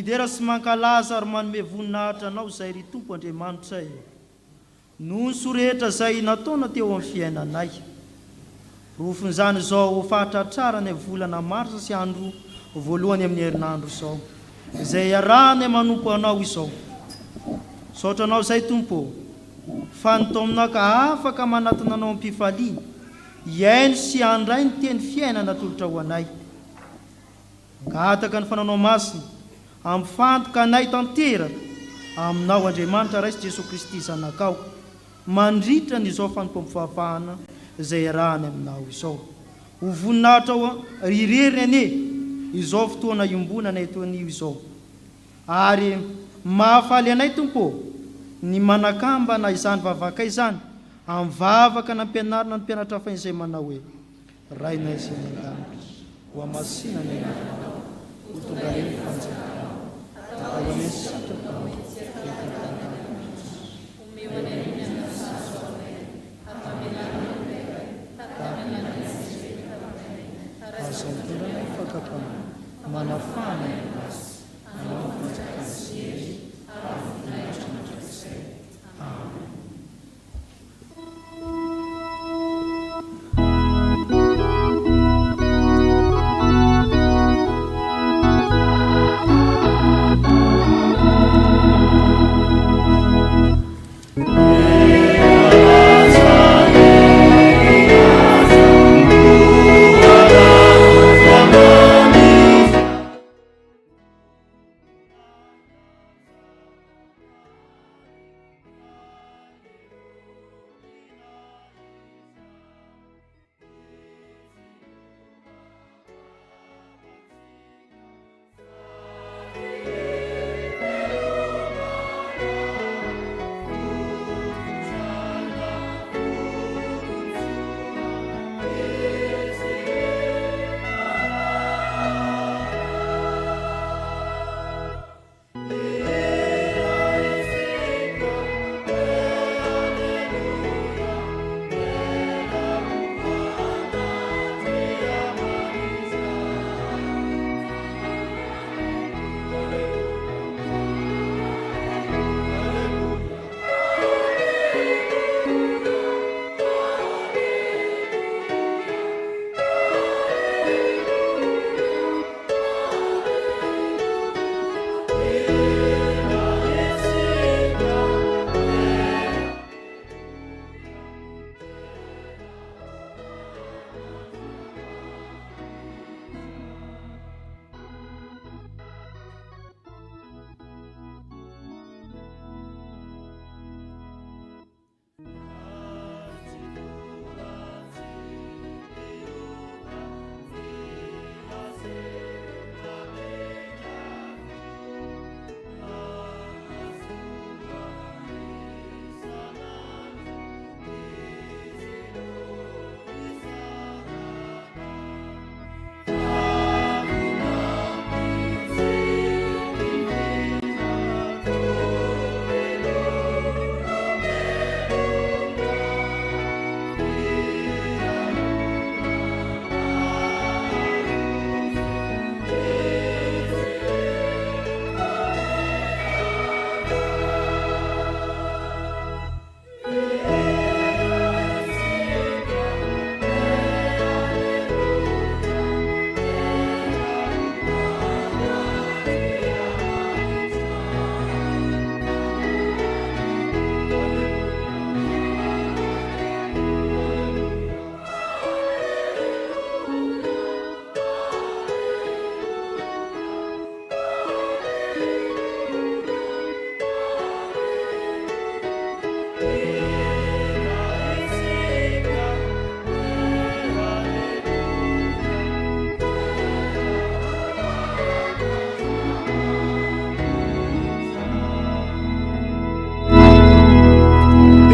lidera sy mankalaza ary manome voninahitra anao izay ry Tompo Andriamanitra io. Nonso rehetra izay nataona teo amin'ny fiainanay. Rofon'izany izao fahatratrarany volana marsa sy andro voalohany amin'ny herinandro izao, izay arahany manompo anao izao. Saotra anao izay Tompo, fa ny tao aminao ka afaka manatona anao am-pifaliana, iaino sy andray ny teny fiainana tolotra ho anay. Ngataka ny fananao masina, ampifantoka anay tanteraka aminao Andriamanitra Raisy Jesosy Kristy zanakao, mandritra n'izao fanompom-pahafahana izay arahany aminao izao. Ho voninahitra rireriny ane izao fotoana iombonana eto anio izao. Ary mahafaly anay Tompo ny manakambana izany vavaka izany, amvavaka nampianarina ny mpianatra hafa izay manao hoe: rainay izay mandamitra ho amasina ny anao, ho tonga reny fanjakana ao amin'ny sitraka asamtorana fakapana manafana anao fanjakana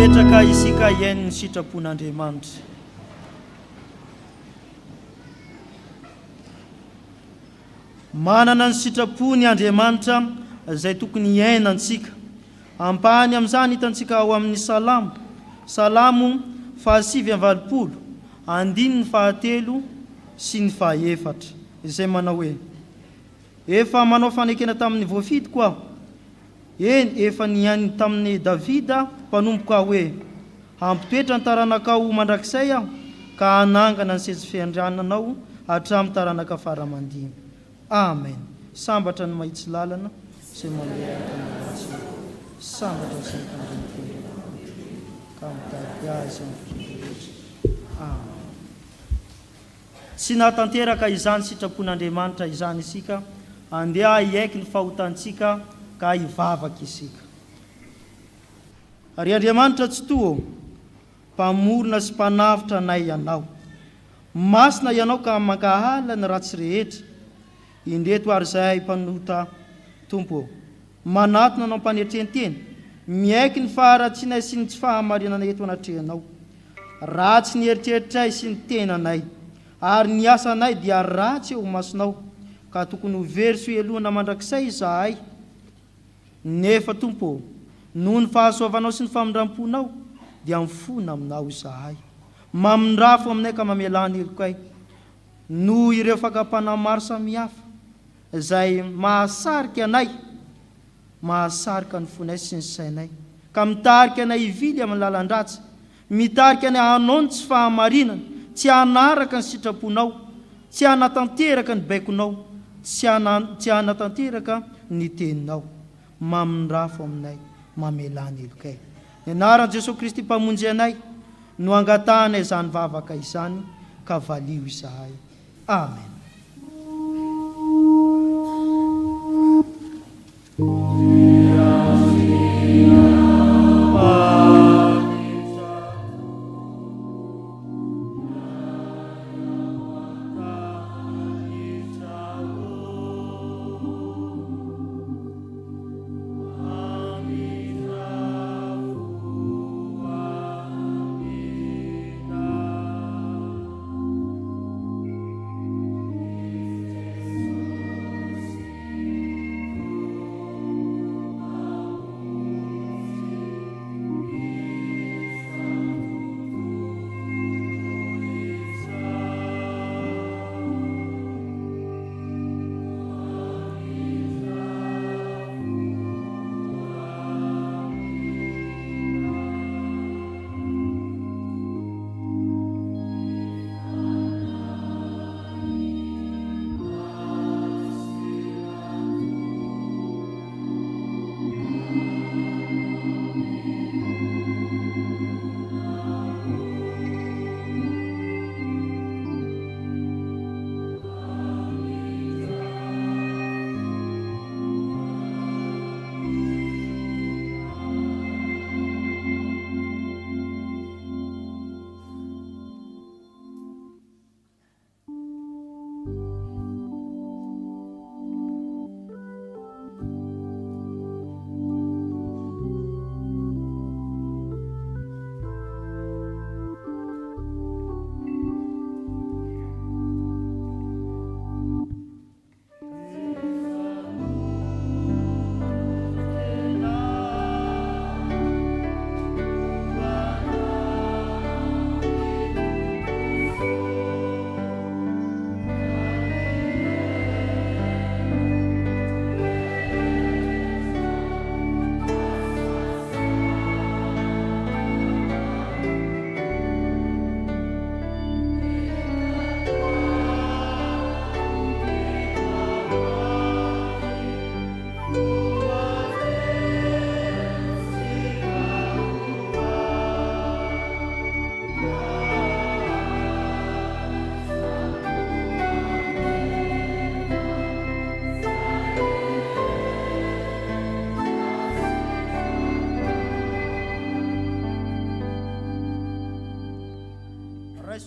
petraka isika iain'ny sitrapon'Andriamanitra. Manana ny sitrapony Andriamanitra izay tokony iainantsika. Ampahany amin'izany hitantsika ao amin'ny Salamo 5:20, 9, 10 sy 4 izay manao hoe: efa manao fanekena tamin'ny voafity koa. Eny efa niany tamin'ny Davida mpanomboka hoe ampitoetra ny taranakao mandrakizay aho ka anangana ny seza fiandriananao hatramin'ny taranaka faramandimy. Amen. Sambatra ny mahitsy lalana izay manolotra ny ratsy. Sambatra sy ny tandreny ka mitady azy amin'ny rehetra. Amen. Tsy nahatanteraka izany sitrapon'Andriamanitra izany isika, andeha hiaiky ny fahotantsika ka hivavaka isika. Ary Andriamanitra tsy toa mpamorona sy mpanavitra anay ianao. Masina ianao ka mankahala ny ratsy rehetra. Indreto ary izay mpanota Tompo, manatona anao mpanetrenteny, miaiky ny faharatsianay sy ny tsy fahamarinanay eto anatrehanao. Ratsy ny eritreritray sy ny tenanay, ary ny asanay dia ratsy eo masonao, ka tokony ho very sy elohana mandrakizay izahay. Nefa Tompo, noho ny fahasoavanao sy ny famindramponao, dia mifona aminao izahay. Mamindrafo aminay ka mamelany helokay, noho ireo fakapana maro samihafa, izay mahasarika anay, mahasarika ny fonay sy ny sainay, ka mitarika anay hivily amin'ny lalan-dratsy, mitarika anay hanao ny tsy fahamarinana, tsy hanaraka ny sitraponao, tsy hanatanteraka ny baikonao, tsy hanatanteraka ny teninao. Mamindrafo aminay, mamelany helokay. Ny anaran'i Jesosy Kristy mpamonjy anay no angatahana izany vavaka izany, ka valio izahay. Amen.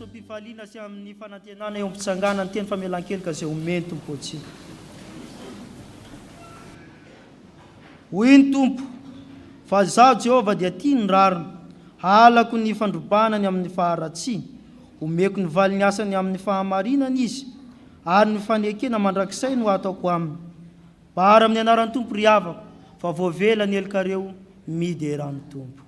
Mpifaliana sy amin'ny fanantenana eo am-pitsangana ny teny famelan-keloka izay omeny Tompo antsika. Hoy ny Tompo, fa zaho Jehova dia tia ny rarina, halako ny fandrobanany amin'ny faharatsiny, omeko ny valy ny asany amin'ny fahamarinana izy, ary ny fanekena mandrakizay no ataoko aminy. Bara amin'ny anaran'ny Tompo ry havako, fa voavela ny helokareo midy eran'ny Tompo.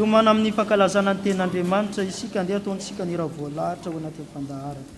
iomana amin'ny fankalazana ny ten'Andriamanitra isika andeha ataontsika ny raha voalahatra ao anatin'ny fandaharana.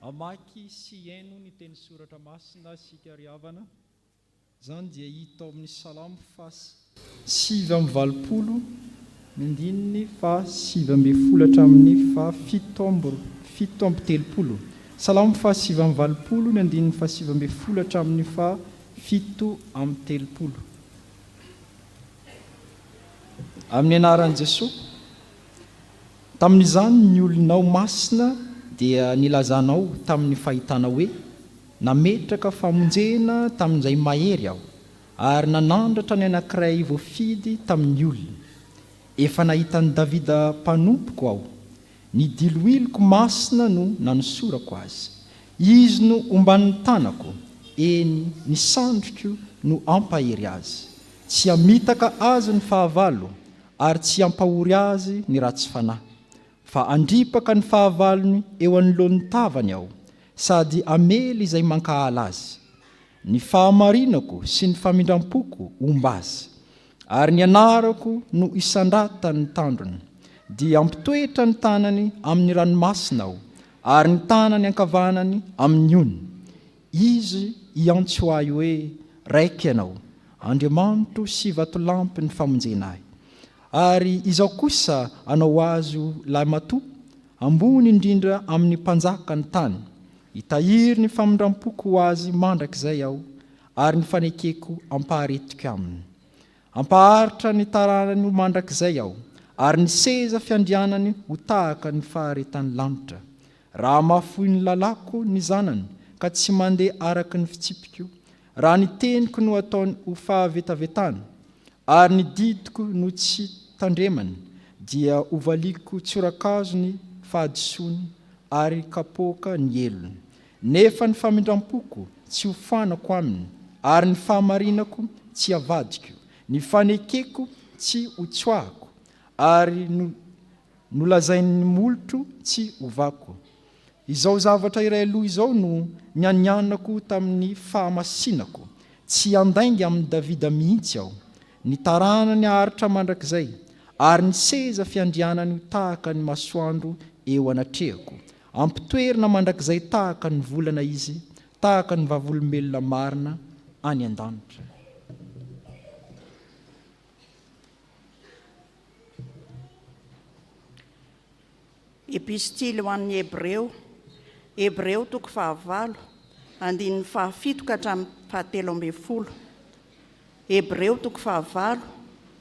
Mamaky sy haino ny teny soratra masina sika ry havana. Zany dia hita ao amin'ny Salamo fa 7:20 mindininy fa 7:10 hatramin'ny fa 7:30. Salamo fa 7:20 ny andininy fa 7:10 hatramin'ny fa 7:30. Amin'ny anaran'i Jesosy, tamin'izany ny olonao masina dia nilazanao tamin'ny fahitana hoe nametraka famonjena tamin'izay mahery aho ary nanandratra ny anankiray voafidy tamin'ny olona. Efa nahitany Davida mpanompoko aho, ny diloiloko masina no nanosorako azy. Izy no omban'ny tanako, eny ny sandriko no ampahery azy. Tsy amitaka azy ny fahavalo ary tsy ampahory azy ny ratsy fanahy. Fa andripaka ny fahavalony eo anoloan'ny tavany aho, sady amely izay mankahala azy. Ny fahamarinako sy ny famindrampoko omba azy, ary ny anarako no isandrata ny tandrony. Dia ampitoetra ny tanany amin'ny ranomasina aho, ary ny tanany ankavanany amin'ny ony. Izy iantso ahy hoe, raiky ianao, Andriamanitro sy vatolampy ny famonjena ahy. Ary izao kosa anao azy lahy matoa, ambony indrindra amin'ny mpanjaka ny tany. Hitahiry ny famindrampoko ho azy mandrakizay aho, ary ny fanekeko ampaharetiko aminy. Ampaharitra ny taranany ho mandrakizay aho, ary ny seza fiandrianany ho tahaka ny faharetan'ny lanitra. Raha mahafoy ny lalako ny zanany, ka tsy mandeha araka ny fitsipiko, raha ny teniko no ataony ho fahavetavetana, ary ny didiko no tsy tandremany, dia hovaliko tsorakazo ny fahadisony ary kapoaka ny elony. Nefa ny famindrampoko tsy hofanako aminy, ary ny fahamarinako tsy avadiko. Ny fanekeko tsy hotsoahako, ary nolazain'ny molotro tsy hovako. Izao zavatra iray aloha izao no nianianako tamin'ny fahamasinako. Tsy andaingy amin'ny Davida mihitsy aho. Ny taranany aharitra mandrakizay, ary ny seza fiandrianany tahaka ny masoandro eo anatrehako. ampitoerina mandrakizay tahaka ny volana izy, tahaka ny vavolombelona marina any an-danitra. Epistily ho an'ny Hebreo 9:7 andininy 7 ka hatramin'ny 17. Hebreo 9:7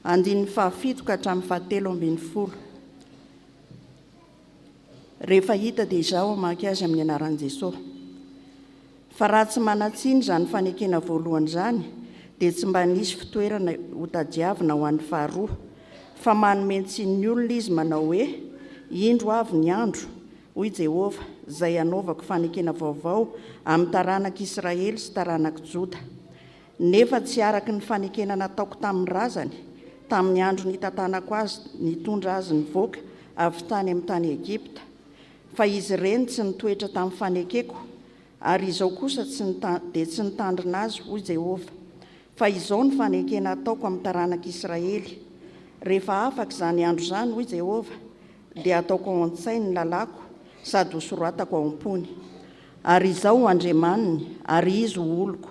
andininy 7 ka hatramin'ny 17. Rehefa hita dia izao mamaky azy amin'ny anaran'i Jesosy. Fa raha tsy manatsiny izany fanekena voalohany izany, dia tsy mba nisy fitoerana ho tadiavina ho an'ny faharoa, fa manomentsiny ny olona izy manao hoe: indro avy ny andro, hoy Jehovah, izay anaovako fanekena vaovao amin'ny taranak'Israely sy taranak'i Joda. Nefa tsy araka ny fanekena nataoko tamin'ny razany, tamin'ny andro nitantanako azy, nitondra azy nivoaka avy tany amin'ny tany Egipta. Fa izy ireny tsy nitoetra tamin'ny fanekeko, ary izao kosa dia tsy nitandrina azy, hoy Jehovah. Fa izao ny fanekena ataoko amin'ny taranak'Israely. Rehefa afaka izany andro izany, hoy Jehovah, dia ataoko ao an-tsainy ny lalako, sady hosoratako ao am-pony. Ary izao ho andriamaniny, ary izy ho oloko.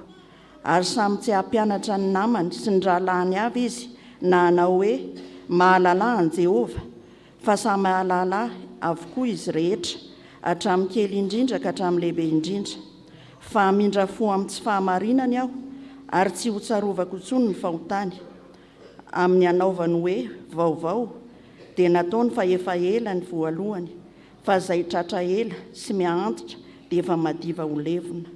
Ary samy tsy hampianatra ny namany sy ny rahalahiny avy izy, na hanao hoe mahalala an Jehovah, fa samy mahalala avokoa izy rehetra, hatramin'ny kely indrindra ka hatramin'ny lehibe indrindra. Fa mindrafo amin'ny tsy fahamarinany aho, ary tsy ho tsarovako intsony ny fahotany. Amin'ny anaovany hoe vaovao, dia nataony fa efa ela ny voalohany, fa izay tratra ela sy miantitra dia efa madiva ho levona.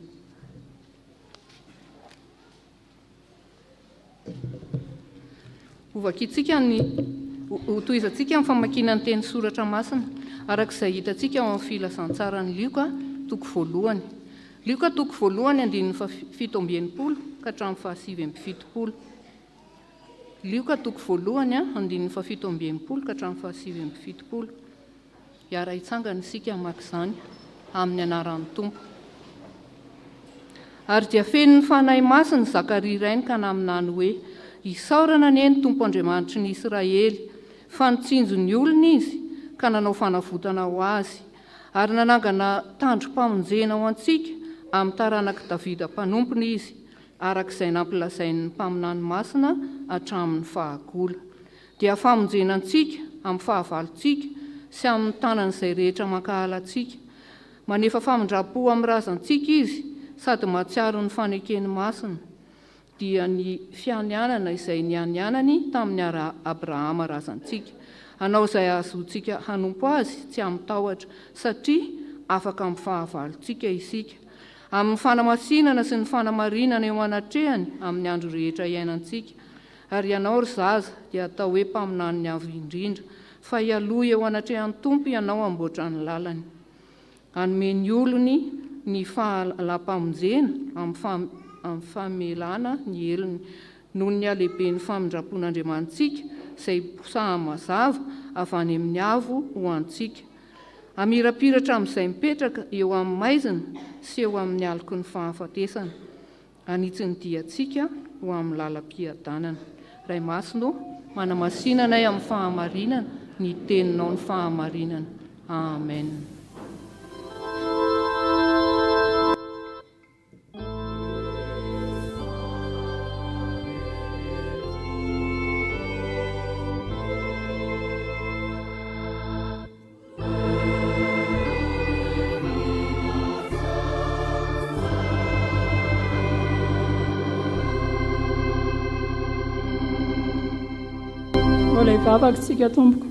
Hotoizantsika amin'ny famakiana ny teny soratra masina arak'izay hitantsika ao amin'ny filasan-tsaran'ny Lioka 1:1. Lioka 1:1 andininy 7:20 ka hatramin'ny 7:70. Lioka 1:1 andininy 7:20 ka hatramin'ny 7:70. Iara hitsangana isika maka izany amin'ny anaran'ny Tompo. Ary dia feno ny fanahy masiny Zakaria irainy ka naminany hoe: isaorana anie ny Tompo Andriamanitry ny Israely, fa nitsinjo ny olona izy ka nanao fanavotana ho azy, ary nanangana tandro-pamonjena ho antsika amin'ny taranaka Davida mpanompony izy, arak'izay nampilazainy ny mpaminany masina hatramin'ny fahagola. Dia famonjena antsika amin'ny fahavalontsika sy amin'ny tanan'izay rehetra mankahala antsika. Manefa famindram-po amin'ny razantsika izy, sady mahatsiaro ny fanekeny masina, dia ny fianianana izay nianianany tamin'ny ara Abrahama razantsika, hanao izay azontsika hanompo azy tsy amin'ny tahotra, satria afaka amin'ny fahavalontsika isika, amin'ny fanamasinana sy ny fanamarinana eo anatrehany amin'ny andro rehetra iainantsika. Ary ianao ry zaza dia atao hoe mpaminany ny avy indrindra, fa hialoha eo anatrehan'ny Tompo ianao amboatra ny lalany. Hanome ny olony ny fahalam-pamonjena amin'ny famelana ny elony, noho ny alehibe ny famindram-pon'Andriamantsika izay posahany mazava avy any amin'ny avo ho antsika. Amirapiratra amin'izay mipetraka eo amin'ny maizina sy eo amin'ny aloko ny fahafatesana. Anitsy ny diantsika ho amin'ny lalam-piadanana. Ray Masino, manamasinanay amin'ny fahamarinana, ny teninao ny fahamarinana. Amen. Olay vavakantsika tompoko,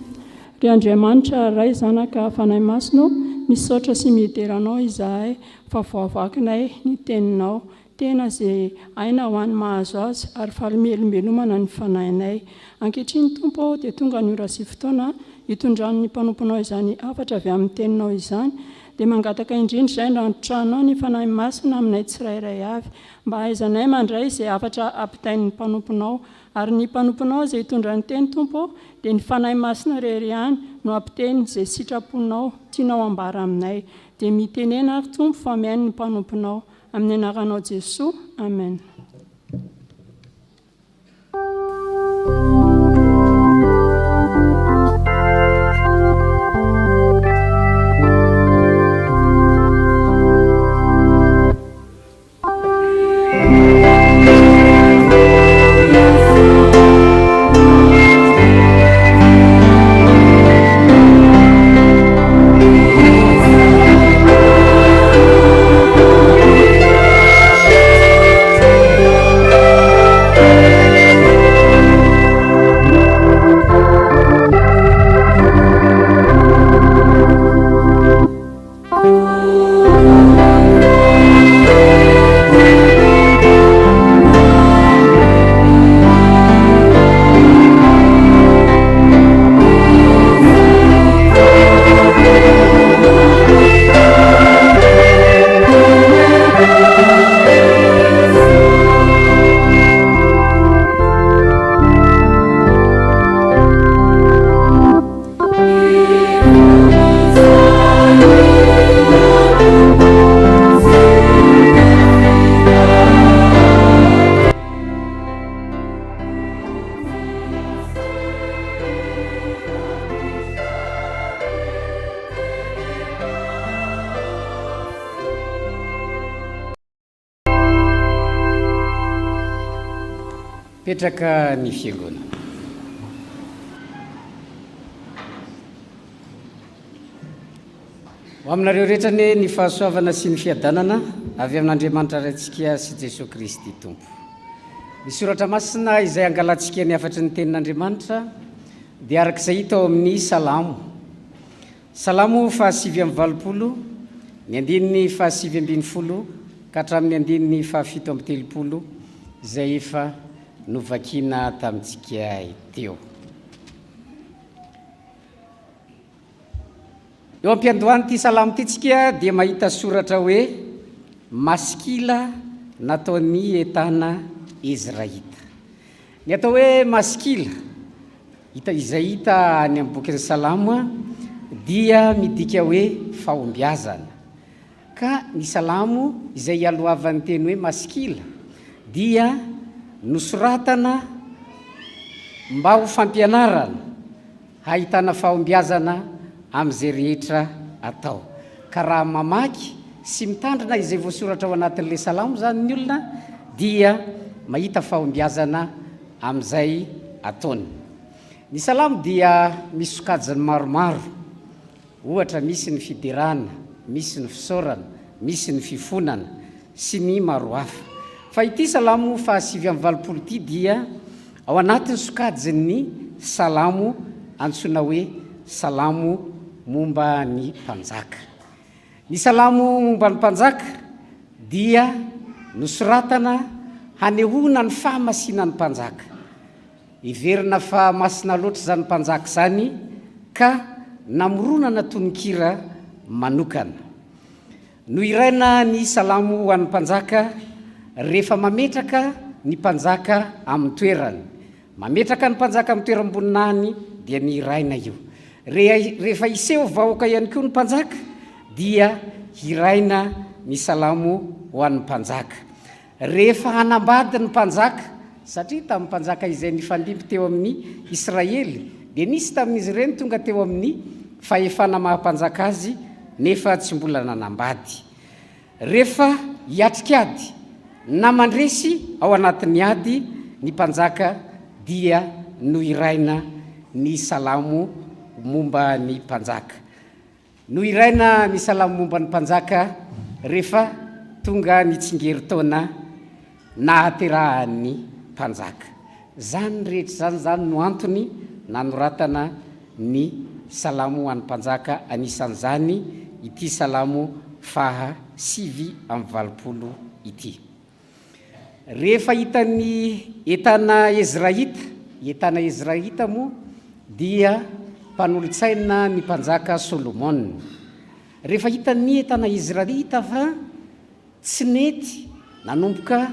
ry Andriamanitra ray zanaka fanahy masino, misaotra sy mideranao izahay fa voavakinay ny teninao, tena izay aina ho any mahazo azy ary falimelombelomana ny fanahinay. Ankehitriny tompo dia tonga ny ora sy fotoana hitondran'ny mpanomponao izany afatra avy amin'ny teninao izany, dia mangataka indrindra izay nandrotranao ny fanahy masina aminay tsirairay avy, mba haizanay mandray izay afatra ampitain'ny mpanomponao. Ary ny mpanomponao izay hitondra ny teny tompo dia ny fanahy masina rery ihany no ampiteny izay sitraponao tianao ambara aminay. Dia mitenena ary tompo fa miaino ny mpanomponao, amin'ny anaranao Jesosy. Amen. petraka ny fiangona. Ho aminareo rehetra ne ny fahasoavana sy ny fiadanana avy amin'Andriamanitra raintsika sy Jesosy Kristy Tompo. Ny soratra masina izay angalantsika ny afatry ny tenin'Andriamanitra dia arak'izay hita ao amin'ny Salamo 5:20, ny andininy 5:20 ka hatramin'ny andininy 7:30 izay efa novakina tamintsika teo. Eo am-piandohany ity salamo itsika dia mahita soratra hoe masikila nataon'ny entana Ezraita. Ny atao hoe masikila izay hita any amin'ny bokin'ny salamo dia midika hoe fahombiazana, ka ny salamo izay ialohavan'ny teny hoe masikila dia nosoratana mba ho fampianarana hahitana fahombiazana amin'izay rehetra atao. Ka raha mamaky sy mitandrina izay voasoratra ao anatin'ilay salamo zany ny olona dia mahita fahombiazana amin'izay ataony. Ny salamo dia misy sokajiny maromaro, ohatra misy ny fiderana, misy ny fisaorana, misy ny fifonana sy ny maro hafa. Fa ity salamo 5:20 ity dia ao anatin'ny sokajiny salamo antsoina hoe salamo momba ny mpanjaka. Ny salamo momba ny mpanjaka dia nosoratana hanehoana ny fahamasina ny mpanjaka. Iverina fa masina loatra zany mpanjaka zany ka namoronana tononkira manokana. No iraina ny salamo ho an'ny mpanjaka rehefa mametraka ny mpanjaka amin'ny toerany. Mametraka ny mpanjaka amin'ny toeram-boninahiny dia ny iraina io. Rehefa iseho vahoaka ihany koa ny mpanjaka dia iraina ny salamo ho an'ny mpanjaka. Rehefa hanambady ny mpanjaka, satria tamin'ny mpanjaka izay nifandimby teo amin'ny Israely dia nisy tamin'izy ireny tonga teo amin'ny fahefana mahampanjaka azy nefa tsy mbola nanambady. Rehefa hiatrikady na mandresy ao anatin'ny ady ny mpanjaka dia no iraina ny salamo momba ny mpanjaka. No iraina ny salamo momba ny mpanjaka rehefa tonga ny tsingeritaona nahaterahan'ny mpanjaka. Zany rehetra zany no antony nanoratana ny salamo an'ny mpanjaka, anisan'izany ity salamo 5:20 ity. Rehefa hitan'ny entana Ezraita moa dia mpanolotsaina ny mpanjaka Solomon. Rehefa hitan'ny entana Ezraita fa tsy nety nanomboka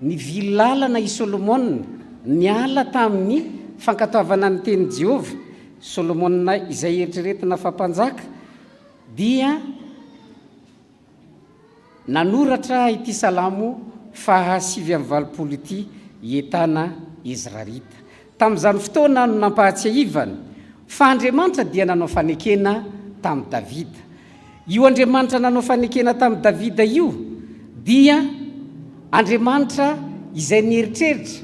ny vilalana i Solomon niala tamin'ny fankatoavana ny teny Jehova, Solomon izay eritreretina fa mpanjaka, dia nanoratra ity salamo 5:20 ity entana Ezraita. Tamin'izany fotoana no nampahatsiahivana fa Andriamanitra dia nanao fanekena tamin'i Davida. Io Andriamanitra nanao fanekena tamin'i Davida io dia Andriamanitra izay nieritreritra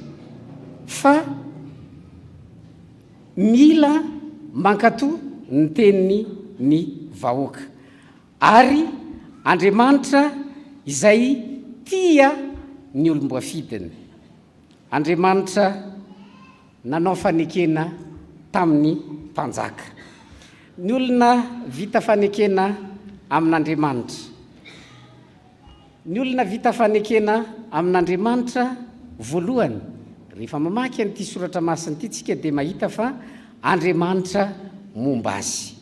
fa mila mankatoa ny teniny ny vahoaka, ary Andriamanitra izay tia ny olom-boafidiny. Andriamanitra nanao fanekena tamin'ny mpanjaka. Ny olona vita fanekena amin'Andriamanitra. Ny olona vita fanekena amin'Andriamanitra voalohany, rehefa mamaky an'ity soratra masina ity tsika dia mahita fa Andriamanitra momba azy.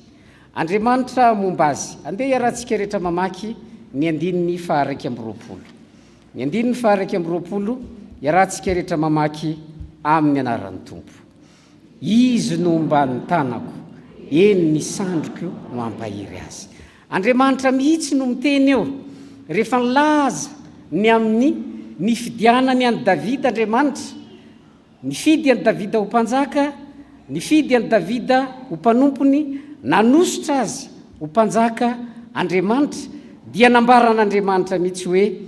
Andriamanitra momba azy. Andeha iarahantsika rehetra mamaky ny andininy 2:20. Ny andininy 2:20 iarahantsika rehetra mamaky amin'ny anaran'ny Tompo. Izy no omban'ny tanako, eny ny sandriko no ampahiry azy. Andriamanitra mihitsy no miteny eo rehefa nilaza ny amin'ny nifidianany an'i Davida. Andriamanitra nifidy an'i Davida ho mpanjaka, nifidy an'i Davida ho mpanompony, nanosotra azy ho mpanjaka. Andriamanitra dia nambaran'Andriamanitra mihitsy hoe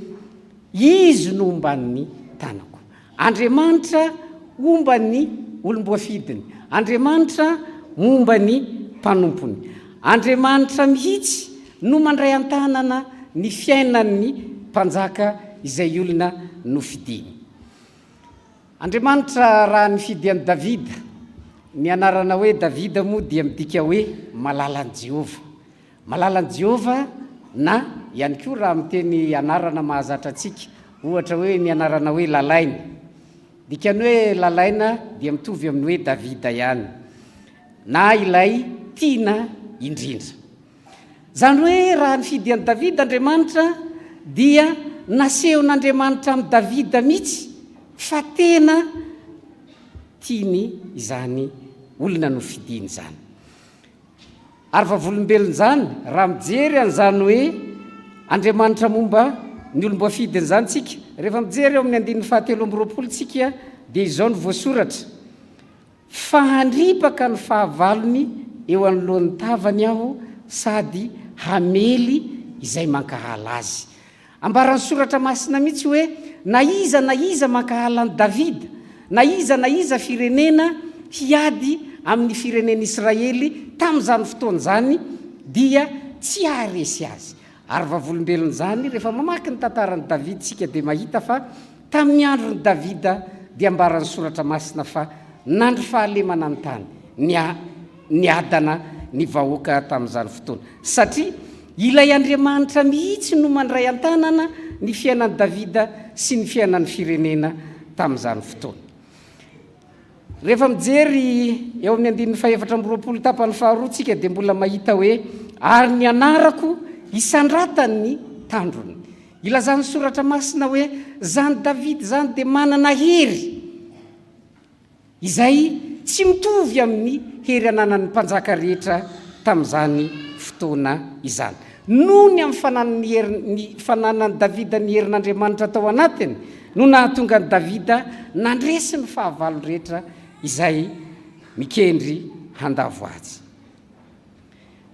izy no omban'ny tanako. Andriamanitra omba ny olomboafidiny, Andriamanitra momba ny mpanompony. Andriamanitra mihitsy no mandray an-tanana ny fiainan'ny mpanjaka izay olona no fidiny. Andriamanitra raha nifidy an'i Davida, ny anarana hoe Davida moa dia midika hoe malalan'i Jehova. Malalan'i Jehova na ihany koa raha miteny anarana mahazatra antsika, ohatra hoe ny anarana hoe lalaina. Dikany hoe lalaina dia mitovy amin'ny hoe Davida ihany, na ilay tiana indrindra. Zany hoe raha nifidy an'i Davida Andriamanitra dia nasehon'Andriamanitra amin'ny Davida mihitsy fa tena tiany izany olona no fidiny zany. Ary vavolombelona zany raha mijery an'izany hoe Andriamanitra momba ny olomboafidiny zany tsika, rehefa mijery eo amin'ny 7:20 tsika dia izao no voasoratra: fahandripaka ny fahavalony eo anoloan'ny tavany aho sady hamely izay mankahala azy. Ambaran'ny soratra masina mihitsy hoe na iza mankahala an'i Davida, na iza firenena hiady amin'ny firenena Israely tamin'izany fotoana zany dia tsy haharesy azy. Ary vavolombelona zany rehefa mamaky ny tantaran'i Davida tsika dia mahita fa tamin'ny andron'i Davida dia ambaran'ny soratra masina fa nandro fahalemana ny tany ny adana ny vahoaka tamin'izany fotoana, satria ilay Andriamanitra mihitsy no mandray an-tanana ny fiainan'i Davida sy ny fiainan'ny firenena tamin'izany fotoana. Rehefa mijery eo amin'ny 4:20 tapany faharoa tsika dia mbola mahita hoe ary ny anarako isandratany tandrony. Ilazany soratra masina hoe zany Davida zany dia manana hery izay tsy mitovy amin'ny hery ananan'ny mpanjaka rehetra tamin'izany fotoana izany. Noho ny amin'ny fananan'ny Davida ny herin'Andriamanitra tao anatiny no nahatonga ny Davida nandresy ny fahavalo rehetra izay mikendry handavo azy.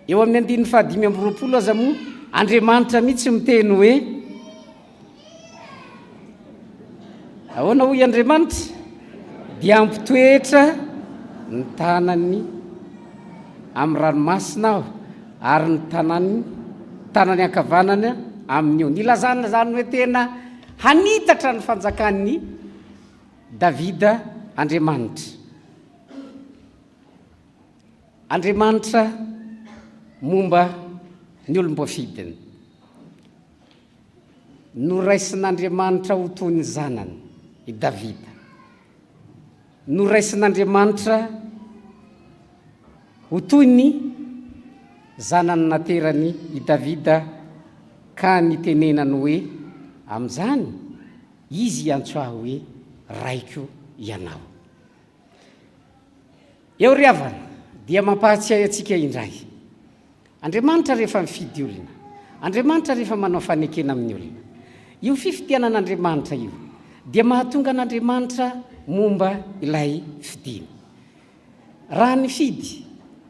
Eo amin'ny 5:20 aza moa Andriamanitra mihitsy miteny hoe ahoana hoy Andriamanitra? Dia ampitoetra ny tanany amin'ny ranomasina aho ary ny tanany ankavanana amin'ny eo. Nilazana zany hoe tena hanitatra ny fanjakan'ny Davida Andriamanitra. Andriamanitra momba ny olomboafidiny. Noraisin'Andriamanitra ho toy ny zanany i Davida. Noraisin'Andriamanitra ho toy ny zanany naterany i Davida ka nitenenany hoe amin'izany izy iantso aho hoe raiko ianao. Eo ry havana dia mampahatsiahy antsika indray. Andriamanitra rehefa mifidy olona, Andriamanitra rehefa manao fanekena amin'ny olona, io fifidianan'Andriamanitra io dia mahatonga an'Andriamanitra momba ilay fidiny. Raha nifidy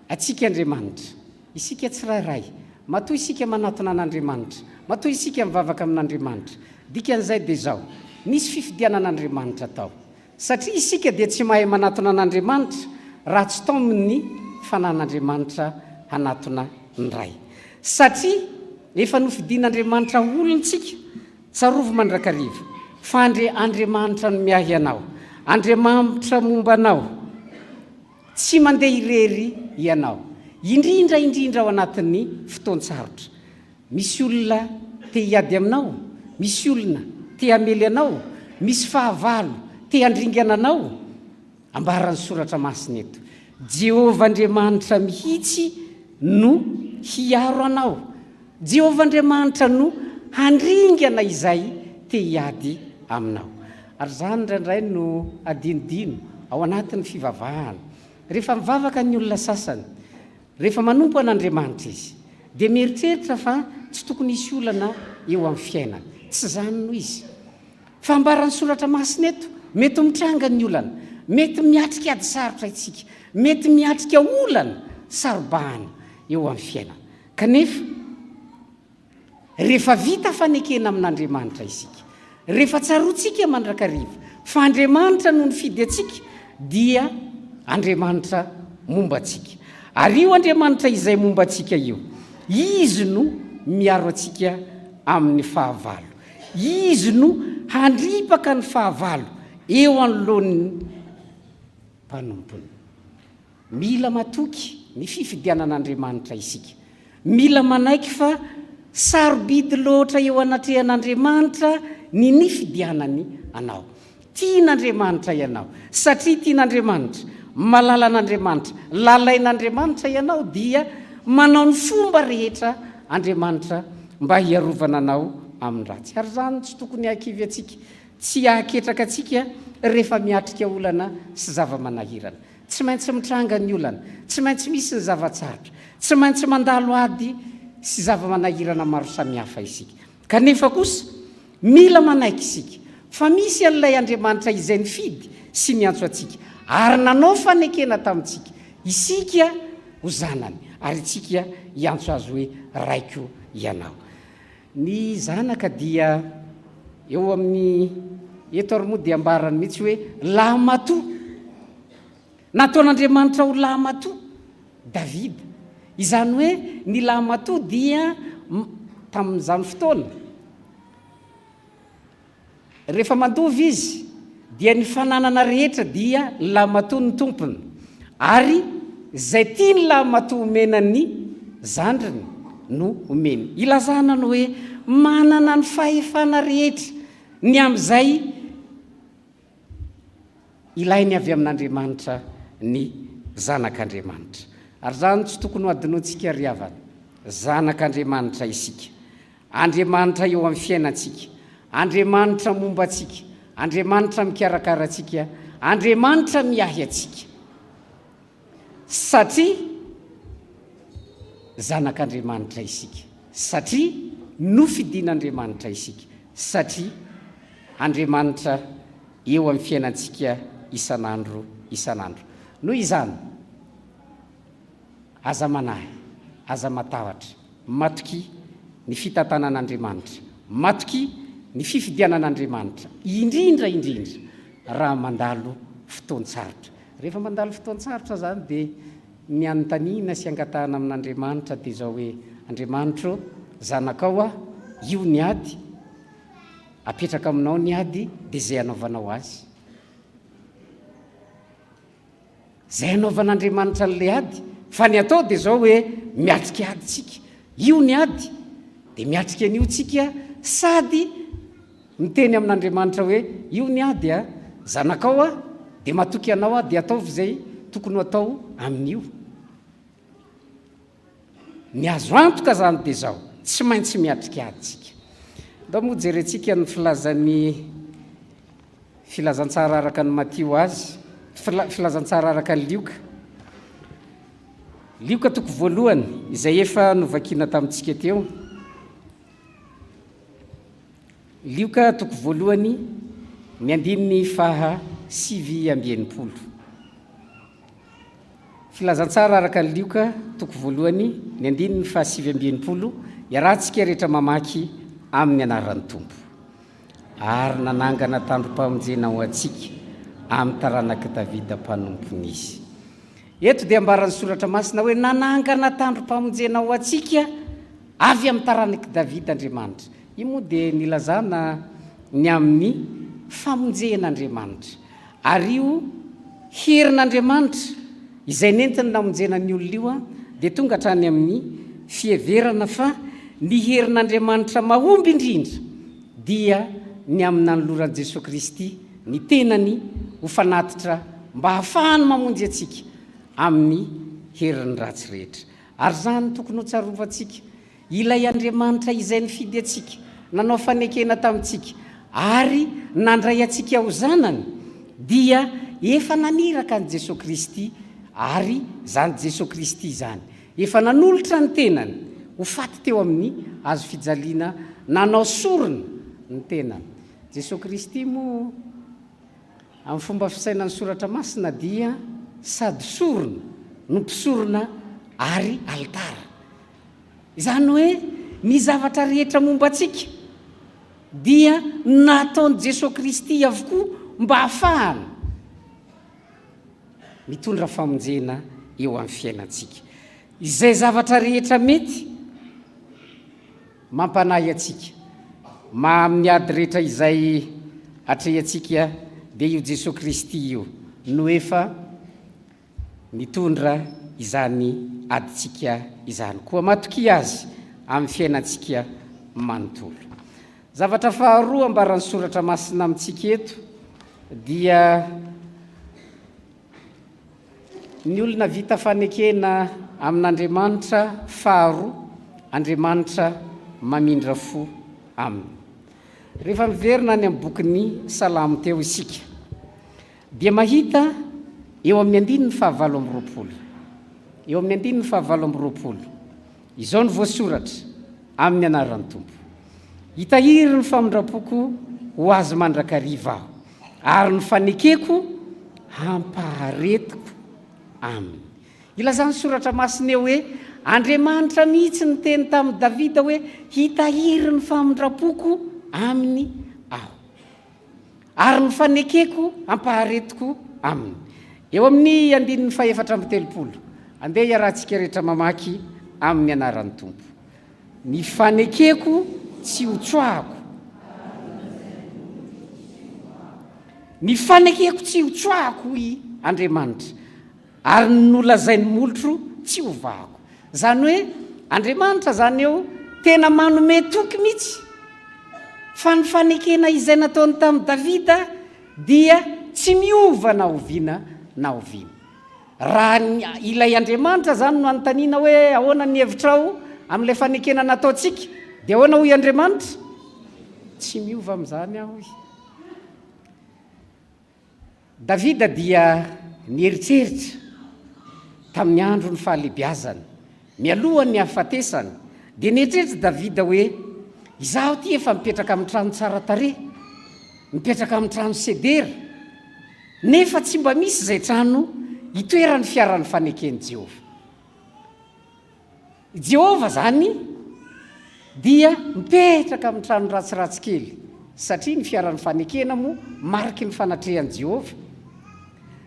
atsika Andriamanitra, isika tsirairay, matoa isika manatona an'Andriamanitra, matoa isika mivavaka amin'Andriamanitra, dikan'izay dia zao nisy fifidianan'Andriamanitra tao, satria isika dia tsy mahay manatona an'Andriamanitra raha tsy tao amin'ny fanan'Andriamanitra hanatona ny ray. Satria efa nofidin'Andriamanitra olontsika tsarovo mandrakariva fa Andriamanitra no miahy anao, Andriamanitra momba anao, tsy mandeha irery ianao, indrindra ao anatin'ny fotoan-tsarotra. Misy olona te hiady aminao, misy olona te hamely anao, misy fahavalo te handringana anao. Ambaran'ny soratra masina eto, Jehovah Andriamanitra mihitsy no hiaro anao, Jehovah Andriamanitra no handringana izay te hiady aminao. Ary zany indraindray no adinodino ao anatin'ny fivavahana. Rehefa mivavaka ny olona sasany, rehefa manompo an'Andriamanitra izy, dia mieritreritra fa tsy tokony hisy olana eo amin'ny fiainana. Tsy zany no izy. Fa ambaran'ny soratra masina eto, mety mitranga ny olana, mety miatrika ady sarotra itsika, mety miatrika olana sarobahana eo amin'ny fiainana. Kanefa rehefa vita fanekena amin'Andriamanitra isika, rehefa tsaroantsika mandrakariva, fa andriamanitra no nifidy atsika dia andriamanitra momba atsika ary io andriamanitra izay momba atsika io izy no miaro atsika amin'ny fahavalo izy no handripaka ny fahavalo eo anoloan'ny mpanompony mila matoky ny fifidianan'andriamanitra isika mila manaiky fa sarobidy loatra eo anatrehan'andriamanitra ny nifidianany anao tian'andriamanitra ianao satria tian'andriamanitra malala an'andriamanitra lalain'andriamanitra ianao dia manao ny fomba rehetra andriamanitra mba hiarovana anao amin'ny ratsy ary zany tsy tokony akivy atsika tsy aketraka atsika rehefa miatrika olana sy zava-manahirana tsy maintsy mitranga ny olana tsy maintsy misy ny zavatsarotra tsy maintsy mandalo ady sy zava-manahirana maro samihafa isika kanefa kosa mila manaiky isika fa misy an'ilay andriamanitra izay nifidy sy miantso atsika ary nanao fanekena tamintsika isika ho zanany ary itsika hiantso azy hoe raiko ianao ny zanaka dia eo amin'ny eto ary moa dia ambarany mihitsy hoe lamatoa nataon'andriamanitra ho lamatoa davida izany hoe ny lamatoa dia tamin'izany fotoana rehefa mandovy izy dia ny fananana rehetra dia lamatoa ny tompony ary zay tia ny lamatoa omenany zandriny no omeny ilazana no hoe manana ny fahefana rehetra ny am'izay ilainy avy amin'andriamanitra ny zanak'andriamanitra ary zany tsy tokony ho adinoantsika riavana zanak'andriamanitra isika andriamanitra eo amin'ny fiainantsika andriamanitra momba atsika andriamanitra mikarakara atsika andriamanitra miahy atsika satria zanak'andriamanitra isika satria nofidian'andriamanitra isika satria andriamanitra eo amin'ny fiainantsika isan'andro noho izany aza manahy aza matahotra matoky ny fitantanan'andriamanitra matoky ny fifidianan'andriamanitra indrindra raha mandalo fotoan-tsarotra rehefa mandalo fotoan-tsarotra zany dia ny anontaniana sy angatahana amin'andriamanitra dia zao hoe andriamanitra zanakao a io ny ady apetraka aminao ny ady dia zay anaovanao azy zay anaovan'andriamanitra n'lay ady fa ny atao dia zao hoe miatrika ady tsika io ny ady dia miatrika an'io tsika sady miteny amin'andriamanitra hoe io ny ady a zanakao a dia matoky anao a dia ataovy zay tokony ho atao amin'io ny azo antoka zany dia zao tsy maintsy miatrika ady tsika da moa jerentsika ny filazantsara araka ny Matio azy filazantsara araka ny lioka toko voalohany izay efa novakiana tamintsika teo lioka toko voalohany ny andininy faha 7:20 filazantsara araka ny lioka toko voalohany ny andininy faha 7:20 iarahantsika rehetra mamaky amin'ny anaran'ny tompo ary nanangana tandrom-pamonjena ho atsika amin'ny taranaka Davida mpanompony izy eto dia ambaran'ny soratra masina hoe nanangana tandrom-pamonjena ho atsika avy amin'ny taranaka Davida Andriamanitra io moa dia nilazana ny amin'ny famonjen'Andriamanitra ary io herin'Andriamanitra izay nentiny namonjena ny olona io dia tonga hatrany amin'ny fieverana fa ny herin'Andriamanitra mahomby indrindra dia ny amin'ny nanoloran'i Jesosy Kristy ny tenany ho fanatitra mba hahafahany mamonjy atsika amin'ny herin'ny ratsy rehetra ary zany tokony ho tsarovantsika ilay Andriamanitra izay nifidy atsika nanao fanekena tamintsika ary nandray atsika ho zanany dia efa naniraka ny Jesosy Kristy ary zany Jesosy Kristy zany efa nanolotra ny tenany ho faty teo amin'ny azo fijaliana nanao sorona ny tenany Jesosy Kristy moa amin'ny fomba fisainan'ny soratra masina dia sady sorona no mpisorona ary altara izany hoe ny zavatra rehetra momba atsika dia nataon'i Jesosy Kristy avokoa mba hafahana mitondra famonjena eo amin'ny fiainantsika. Izay zavatra rehetra mety mampanahy atsika amin'ny ady rehetra izay atrehantsika dia io Jesosy Kristy io no efa mitondra izany aditsika izany koa matoky azy amin'ny fiainantsika manontolo. Zavatra faharoa ambaran'ny soratra masina amintsika eto dia ny olona vita fanekena amin'Andriamanitra faharoa, Andriamanitra mamindra fo aminy. Rehefa miverina any amin'ny bokin'ny Salamo teo isika dia mahita eo amin'ny 5:20, eo amin'ny 5:20 izao ny voasoratra amin'ny anaran'ny Tompo: hitahiry ny famindram-poko ho azy mandrakariva aho, ary ny fanekeko hampaharetiko aminy. Ilazany soratra masina eo hoe Andriamanitra mihitsy ny teny tamin'ny Davida hoe hitahiry ny famindram-poko aminy aho, ary ny fanekeko hampaharetiko aminy. Eo amin'ny 4:30 andeha iarahantsika rehetra mamaky amin'ny anaran'ny Tompo: ny fanekeko tsy ho tsoahako, ny fanekeko tsy ho tsoahako i Andriamanitra, ary nolazainy molotro tsy ho vahako. Zany hoe Andriamanitra zany eo tena manome toky mihitsy fa ny fanekena izay nataony tamin'ny Davida dia tsy miova na oviana na oviana. Raha ilay Andriamanitra zany no anontaniana hoe ahoana ny hevitrao amin'ilay fanekena nataontsika, dia ahoana hoy Andriamanitra? Tsy miova amin'izany aho hoy. Davida dia nieritreritra tamin'ny andro ny fahalebiazany, mialohan'ny hafatesany, dia nieritreritra Davida hoe izaho ty efa mipetraka amin'ny trano tsara tarehy, mipetraka amin'ny trano sedera, nefa tsy mba misy izay trano hitoeran'ny fiaran'ny fanekeny Jehova zany dia mipetraka amin'ny trano ratsiratsy kely, satria ny fiaran'ny fanekena moa mariky ny fanatrehan'i Jehova.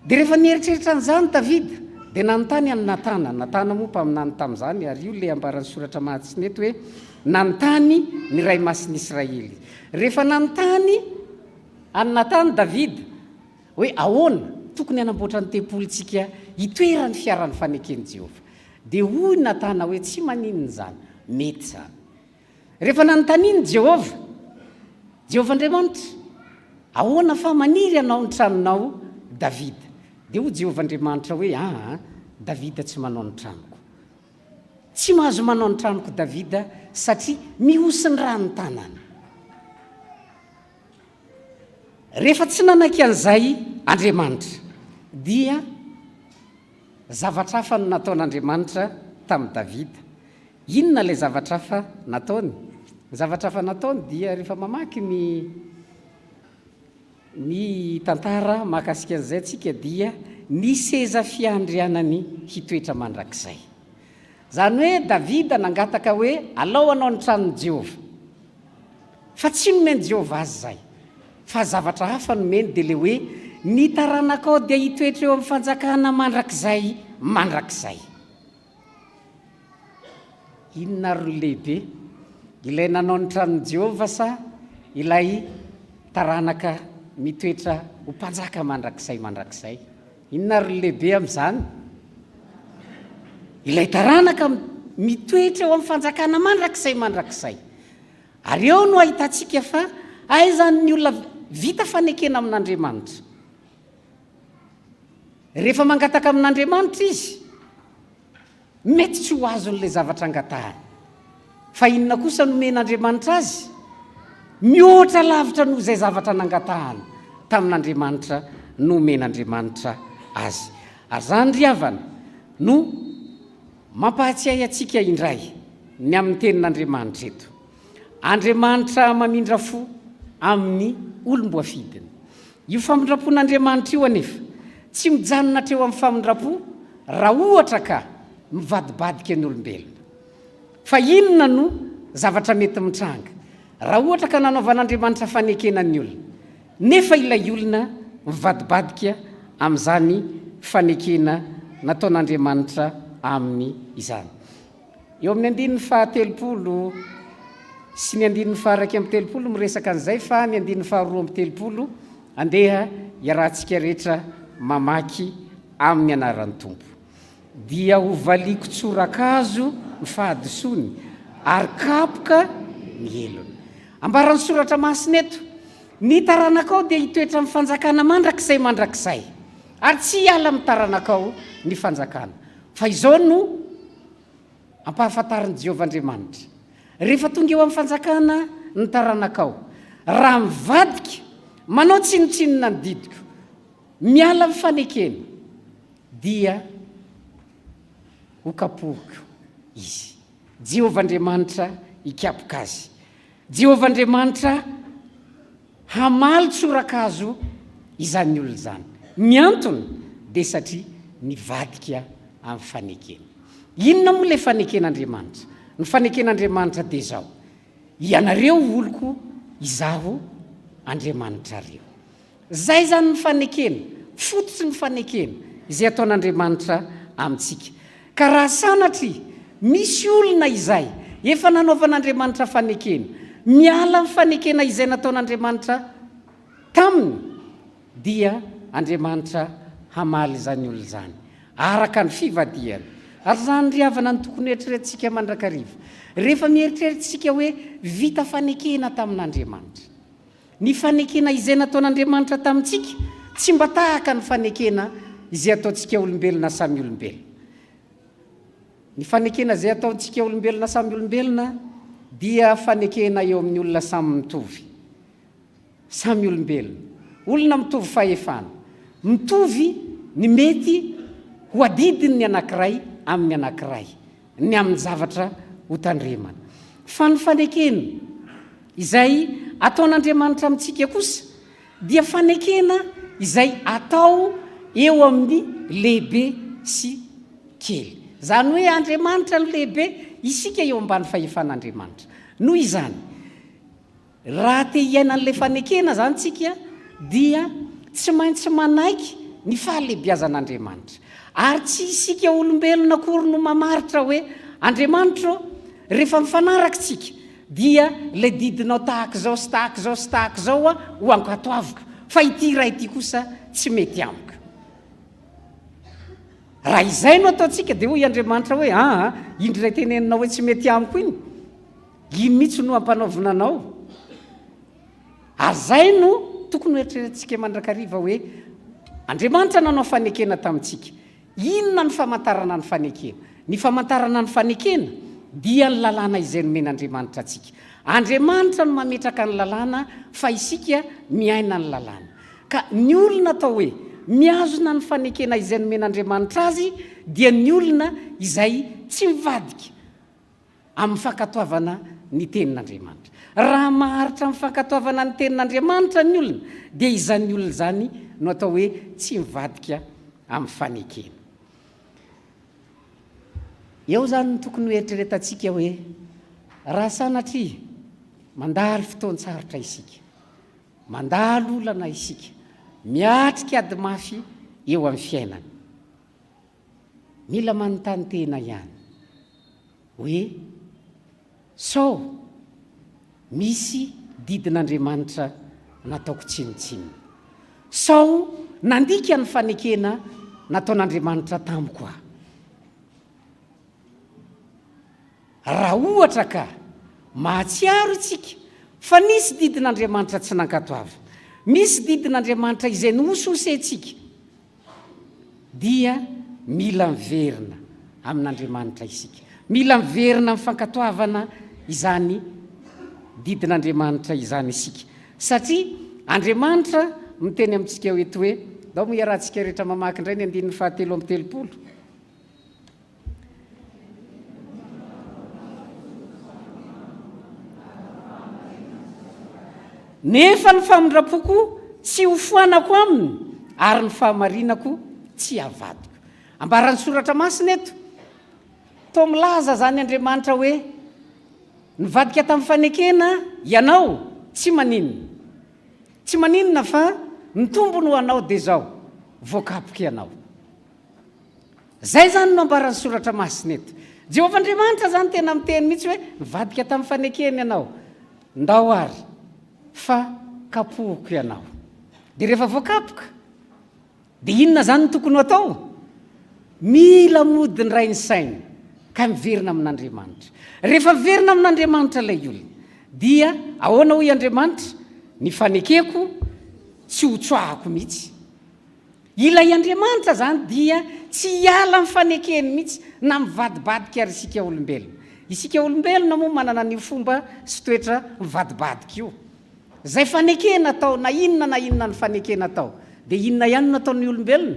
Dia rehefa nieritreritra an'izany Davida dia nanontany any Natana moa mpaminany tamin'izany, ary io le ambaran'ny soratra mahatsiny eto hoe nanontany ny ray masin'Israely. Rehefa nanontany any Natana Davida hoe ahoana tokony hanamboatra ny tempolintsika hitoeran'ny fiaran'ny fanekeny Jehova, dia hoy Natana hoe tsy maninona zany, mety zany. Rehefa nanontaniany Jehova Andriamanitra, ahoana fa maniry ianao ny tranonao Davida, dia hoy Jehova Andriamanitra hoe Davida tsy manao ny tranoko, tsy mahazo manao ny tranoko Davida satria mihosi ny rano ny tanany. Rehefa tsy nanaiky an'izay Andriamanitra dia zavatra hafa no nataon'Andriamanitra tamin'ny Davida. Inona ilay zavatra hafa nataony? Zavatra hafa nataony dia rehefa mamaky ny tantara mahakasika an'izay tsika dia ny seza fiandrianany hitoetra mandrakizay. Zany hoe Davida nangataka hoe alao anao ny tranon'i Jehova, fa tsy nomeny Jehova azy zay, fa zavatra hafa nomeny dia le hoe ny taranakao dia hitoetra eo amin'ny fanjakana mandrakizay. Inona ro lehibe, ilay nanao ny tranon'i Jehova sa ilay taranaka mitoetra ho mpanjaka mandrakizay? Inona ro lehibe amin'izany? Ilay taranaka mitoetra eo amin'ny fanjakana mandrakizay. Ary eo no ahitantsika fa aizany ny olona vita fanekena amin'Andriamanitra. Rehefa mangataka amin'Andriamanitra izy, mety tsy ho azon'ilay zavatra angatahany, fa inona kosa nomen'Andriamanitra azy? Mihoatra lavitra noho izay zavatra nangatahany tamin'Andriamanitra nomen'Andriamanitra azy. Ary zany ry havana no mampahatsiahy atsika indray ny amin'ny tenin'Andriamanitra eto: Andriamanitra mamindra fo amin'ny olom-boafidiny. Io famindrapon'Andriamanitra io anefa tsy mijanona treo amin'ny famindrapo raha ohatra ka mivadibadika ny olombelona. Fa inona no zavatra mety mitranga raha ohatra ka nanaovan'Andriamanitra fanekena ny olona nefa ilay olona mivadibadika amin'izany fanekena nataon'Andriamanitra aminy izany. Eo amin'ny andininy fahatelopolo sy ny andininy faharaiky amby telopolo miresaka an'izay, fa ny andininy faharoa amby telopolo andeha iarahantsika rehetra mamaky amin'ny anaran'ny Tompo. Dia ho valiko tsorakazo ny fahadisony ary kapoka ny elony. Ambaran'ny soratra masina eto, ny taranakao dia hitoetra amin'ny fanjakana mandrakizay ary tsy hiala amin'ny taranakao ny fanjakana. Fa izao no ampahafantarin'i Jehovah Andriamanitra. Rehefa tonga eo amin'ny fanjakana ny taranakao, raha mivadika manao tsinotsinona ny didiko, miala amin'ny fanekena, dia ho kapohiko izy. Jehovah Andriamanitra hikapoka azy. Jehovah Andriamanitra hamaly tsorakazo izany olona izany. Ny antony dia satria nivadika amin'ny fanekena. Inona moa ilay faneken'Andriamanitra? Ny faneken'Andriamanitra dia izao: ianareo oloko izaho Andriamanitra reo. Zay zany ny fanekena, fototsy ny fanekena izay ataon'Andriamanitra amintsika. Ka raha sanatria misy olona izay efa nanaovan'Andriamanitra fanekena, miala amin'ny fanekena izay nataon'Andriamanitra taminy, dia Andriamanitra hamaly izany olona izany araka ny fivadihany. Ary zany ry havana ny tokony eritreretintsika mandrakariva, rehefa mieritreritsika hoe vita fanekena tamin'Andriamanitra, ny fanekena izay nataon'Andriamanitra tamintsika tsy mba tahaka ny fanekena izay ataontsika olombelona samy olombelona. Ny fanekena izay ataontsika olombelona samy olombelona dia fanekena eo amin'ny olona samy mitovy, samy olombelona, olona mitovy fahefana, mitovy ny mety ho adidiny ny anankiray amin'ny anankiray, ny amin'ny zavatra ho tandremana. Fa ny fanekena izay ataon'Andriamanitra amintsika kosa dia fanekena izay atao eo amin'ny lehibe sy kely. Zany hoe Andriamanitra no lehibe, isika eo ambany fahefan'Andriamanitra. Noho izany, raha te hiaina an'ilay fanekena zany tsika, dia tsy maintsy manaiky ny fahalehibiazan'Andriamanitra. Ary tsy isika olombelona akory no mamaritra hoe Andriamanitra rehefa mifanaraka tsika dia le didinao tahaka zao sy tahaka zao sy tahaka zao ho ankatoaviko, fa ity raha ity kosa tsy mety amiko. Raha izay no ataontsika dia hoy Andriamanitra hoe indray teneninao hoe tsy mety amiko iny mihitsy no ampanaovina anao. Ary zay no tokony hoeritreretintsika mandrakariva hoe Andriamanitra nanao fanekena tamintsika. Inona ny famantarana ny fanekena? Ny famantarana ny fanekena dia ny lalàna izay nomen'Andriamanitra antsika. Andriamanitra no mametraka ny lalàna fa isika miaina ny lalàna. Ka ny olona atao hoe miazona ny fanekena izay nomen'Andriamanitra azy dia ny olona izay tsy mivadika amin'ny fankatoavana ny tenin'Andriamanitra. Raha maharitra amin'ny fankatoavana ny tenin'Andriamanitra ny olona, dia izany olona zany no atao hoe tsy mivadika amin'ny fanekena. Eo zany ny tokony hoeritreretantsika hoe raha sanatria mandalo fotoan-tsarotra isika, mandalo olana isika, miatrika ady mafy eo amin'ny fiainana, mila manontany tena ihany hoe sao misy didin'Andriamanitra nataoko tsinotsinona, sao nandika ny fanekena nataon'Andriamanitra tamiko aho. Raha ohatra ka mahatsiaro isika fa nisy didin'Andriamanitra tsy nankatoava, misy didin'Andriamanitra izay nohososentsika, dia mila miverina amin'Andriamanitra isika, mila miverina amin'ny fankatoavana izany didin'Andriamanitra izany isika, satria Andriamanitra miteny amintsika eto hoe, dao mo iarahantsika rehetra mamaky indray ny andininy fahatelo amby telopolo. Nefa ny famondrapoko tsy hofoanako aminy, ary ny fahamarinako tsy havadiko. Ambaran'ny soratra masina eto, toa milaza zany Andriamanitra hoe nivadika tamin'ny fanekena ianao tsy maninona, tsy maninona fa ny tombony ho anao dia zao voakapoka ianao. Zay zany no ambarany soratra masina eto. Jehovah Andriamanitra zany tena miteny mihitsy hoe mivadika tamin'ny fanekeny ianao, ndao ary fa kapohoko ianao. Dia rehefa voakapoka dia inona zany no tokony atao? Mila mody ny ray ny saina ka miverina amin'Andriamanitra. Rehefa miverina amin'Andriamanitra ilay olona dia ahoana hoy Andriamanitra? Ny fanekeko tsy ho tsoahako mihitsy. Ilay Andriamanitra zany dia tsy hiala amin'ny fanekeny mihitsy na mivadibadika ary isika olombelona. Isika olombelona moa manana ny fomba sy toetra mivadibadika io. Zay fanekena atao na inona ny fanekena atao dia inona ihany no ataon'ny olombelona?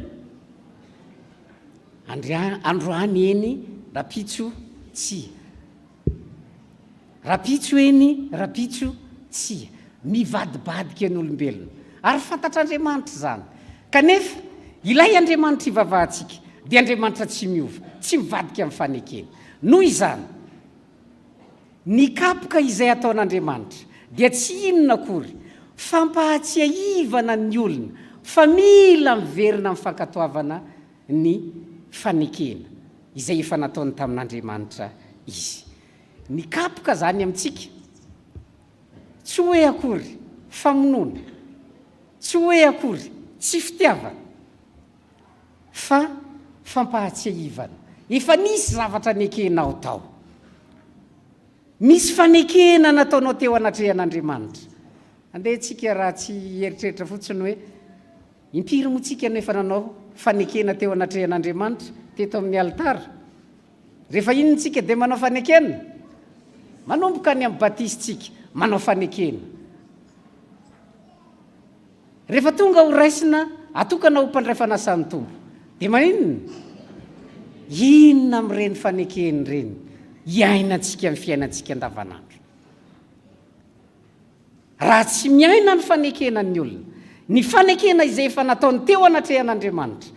Androany eny rapitso tsia. Rapitso eny rapitso tsia. Mivadibadika ny olombelona. Ary fantatr'Andriamanitra zany. Kanefa ilay Andriamanitra ivavahantsika dia Andriamanitra tsy miova, tsy mivadika amin'ny fanekena. Noho izany, ny kapoka izay ataon'Andriamanitra dia tsy inona akory fampahatsiahivana ny olona fa mila miverina amin'ny fankatoavana ny fanekena izay efa nataony tamin'Andriamanitra izy. Ny kapoka zany amintsika tsy hoe akory famonoana, tsy hoe akory tsy fitiavana, fa fampahatsiahivana. Efa nisy zavatra nekenao tao. Misy fanekena nataonao teo anatrehan'Andriamanitra. Andehantsika raha tsy eritreritra fotsiny hoe impiry moa tsika no efa nanao fanekena teo anatrehan'Andriamanitra teto amin'ny altara. Rehefa inontsika dia manao fanekena? Manomboka any amin'ny batisitsika manao fanekena. Rehefa tonga ho raisina atokana ho mpandray fanasan'ny tombo dia maninona? Inona amin'ireny fanekeny ireny hiainantsika amin'ny fiainantsika andavanandro. Raha tsy miaina ny fanekenan'ny olona, ny fanekena izay efa nataony teo anatrehan'Andriamanitra,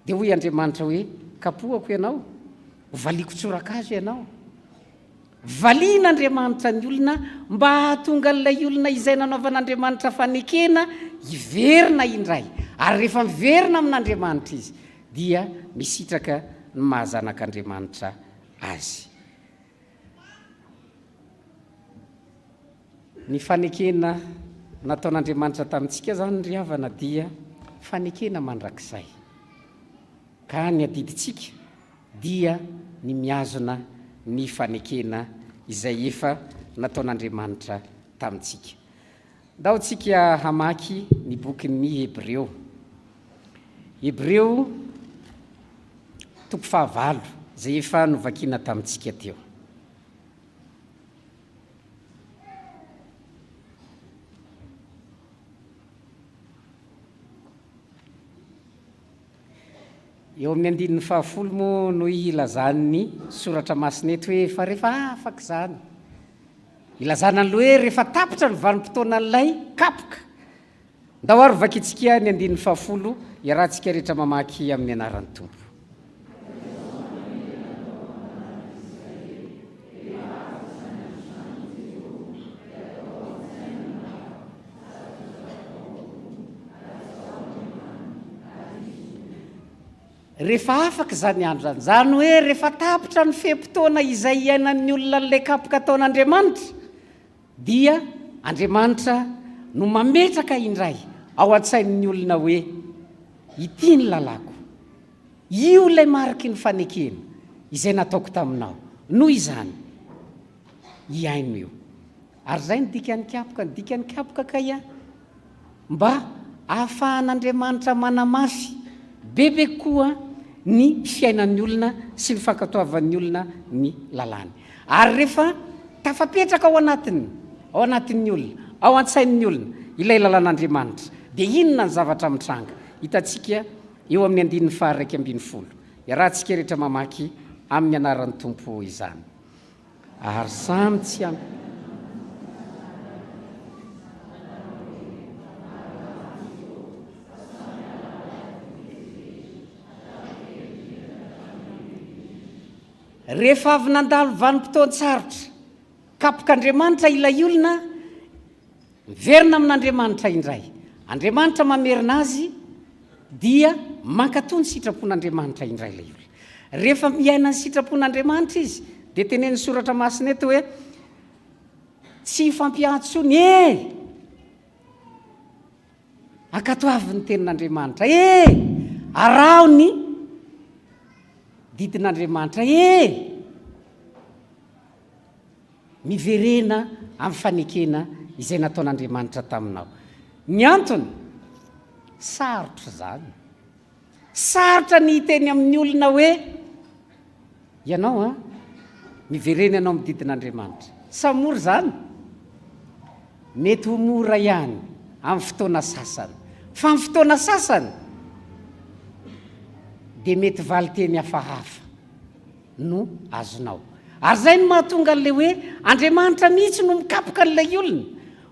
dia hoy Andriamanitra hoe kapohako ianao, valiako tsorakazo ianao. Valian'Andriamanitra ny olona mba hahatonga an'ilay olona izay nanaovan'Andriamanitra fanekena hiverina indray. Ary rehefa miverina amin'Andriamanitra izy dia misitraka ny mahazanak'Andriamanitra azy. Ny fanekena nataon'Andriamanitra tamintsika zany ry havana dia fanekena mandrakizay. Ka ny adiditsika dia ny miazona ny fanekena izay efa nataon'Andriamanitra tamintsika. Ndao tsika hamaky ny bokin'ny Hebreo. Hebreo 9 izay efa novakiana tamintsika teo. Eo amin'ny 10 moa no ilazany soratra masina eto hoe fa rehefa afaka zany. Ilazana ny hoe rehefa tapitra ny vanim-potoana n'ilay kapoka. Ndao ary vakitsika ny 10 iarahantsika rehetra mamaky amin'ny anaran'ny Tompo. Rehefa afaka zany andro zany hoe rehefa tapitra ny feim-potoana izay iainan'ny olona n'ilay kapoka ataon'Andriamanitra dia Andriamanitra no mametraka indray ao an-tsain'ny olona hoe ity ny lalako, io ilay mariky ny fanekena izay nataoko taminao. Noho izany iaino io. Ary zay ny dikan'ny kapoka kaya mba ahafahan'Andriamanitra manamafy bebe koa ny fiainan'ny olona sy ny fankatoavan'ny olona ny lalàny. Ary rehefa tafapetraka ao anatin'ny olona, ao an-tsain'ny olona ilay lalàn'Andriamanitra, dia inona ny zavatra mitranga? Hitantsika eo amin'ny 12. Iarahantsika rehetra mamaky amin'ny anaran'ny Tompo izany. Ary samy tsy rehefa avy nandalo vanim-potoan-tsarotra kapok'Andriamanitra ilay olona miverina amin'Andriamanitra indray. andriamanitra mamerina azy dia mankatò ny sitrapon'andriamanitra indray ilay olona. Rehefa miaina ny sitrapon'andriamanitra izy dia tenen'ny soratra masina eto hoe tsy fampiantsony ankatoavy ny tenin'andriamanitra arao ny didin'andriamanitra miverena amin'ny fanekena izay nataon'andriamanitra taminao. Ny antony sarotra zany, sarotra ny hiteny amin'ny olona hoe ianao miverena ianao amin'ny didin'andriamanitra. Sa mora zany? Mety ho mora ihany amin'ny fotoana sasany, fa amin'ny fotoana sasany dia mety valy teny hafahafa no azonao. Ary zay no mahatonga an'ilay hoe Andriamanitra mihitsy no mikapoka an'ilay olona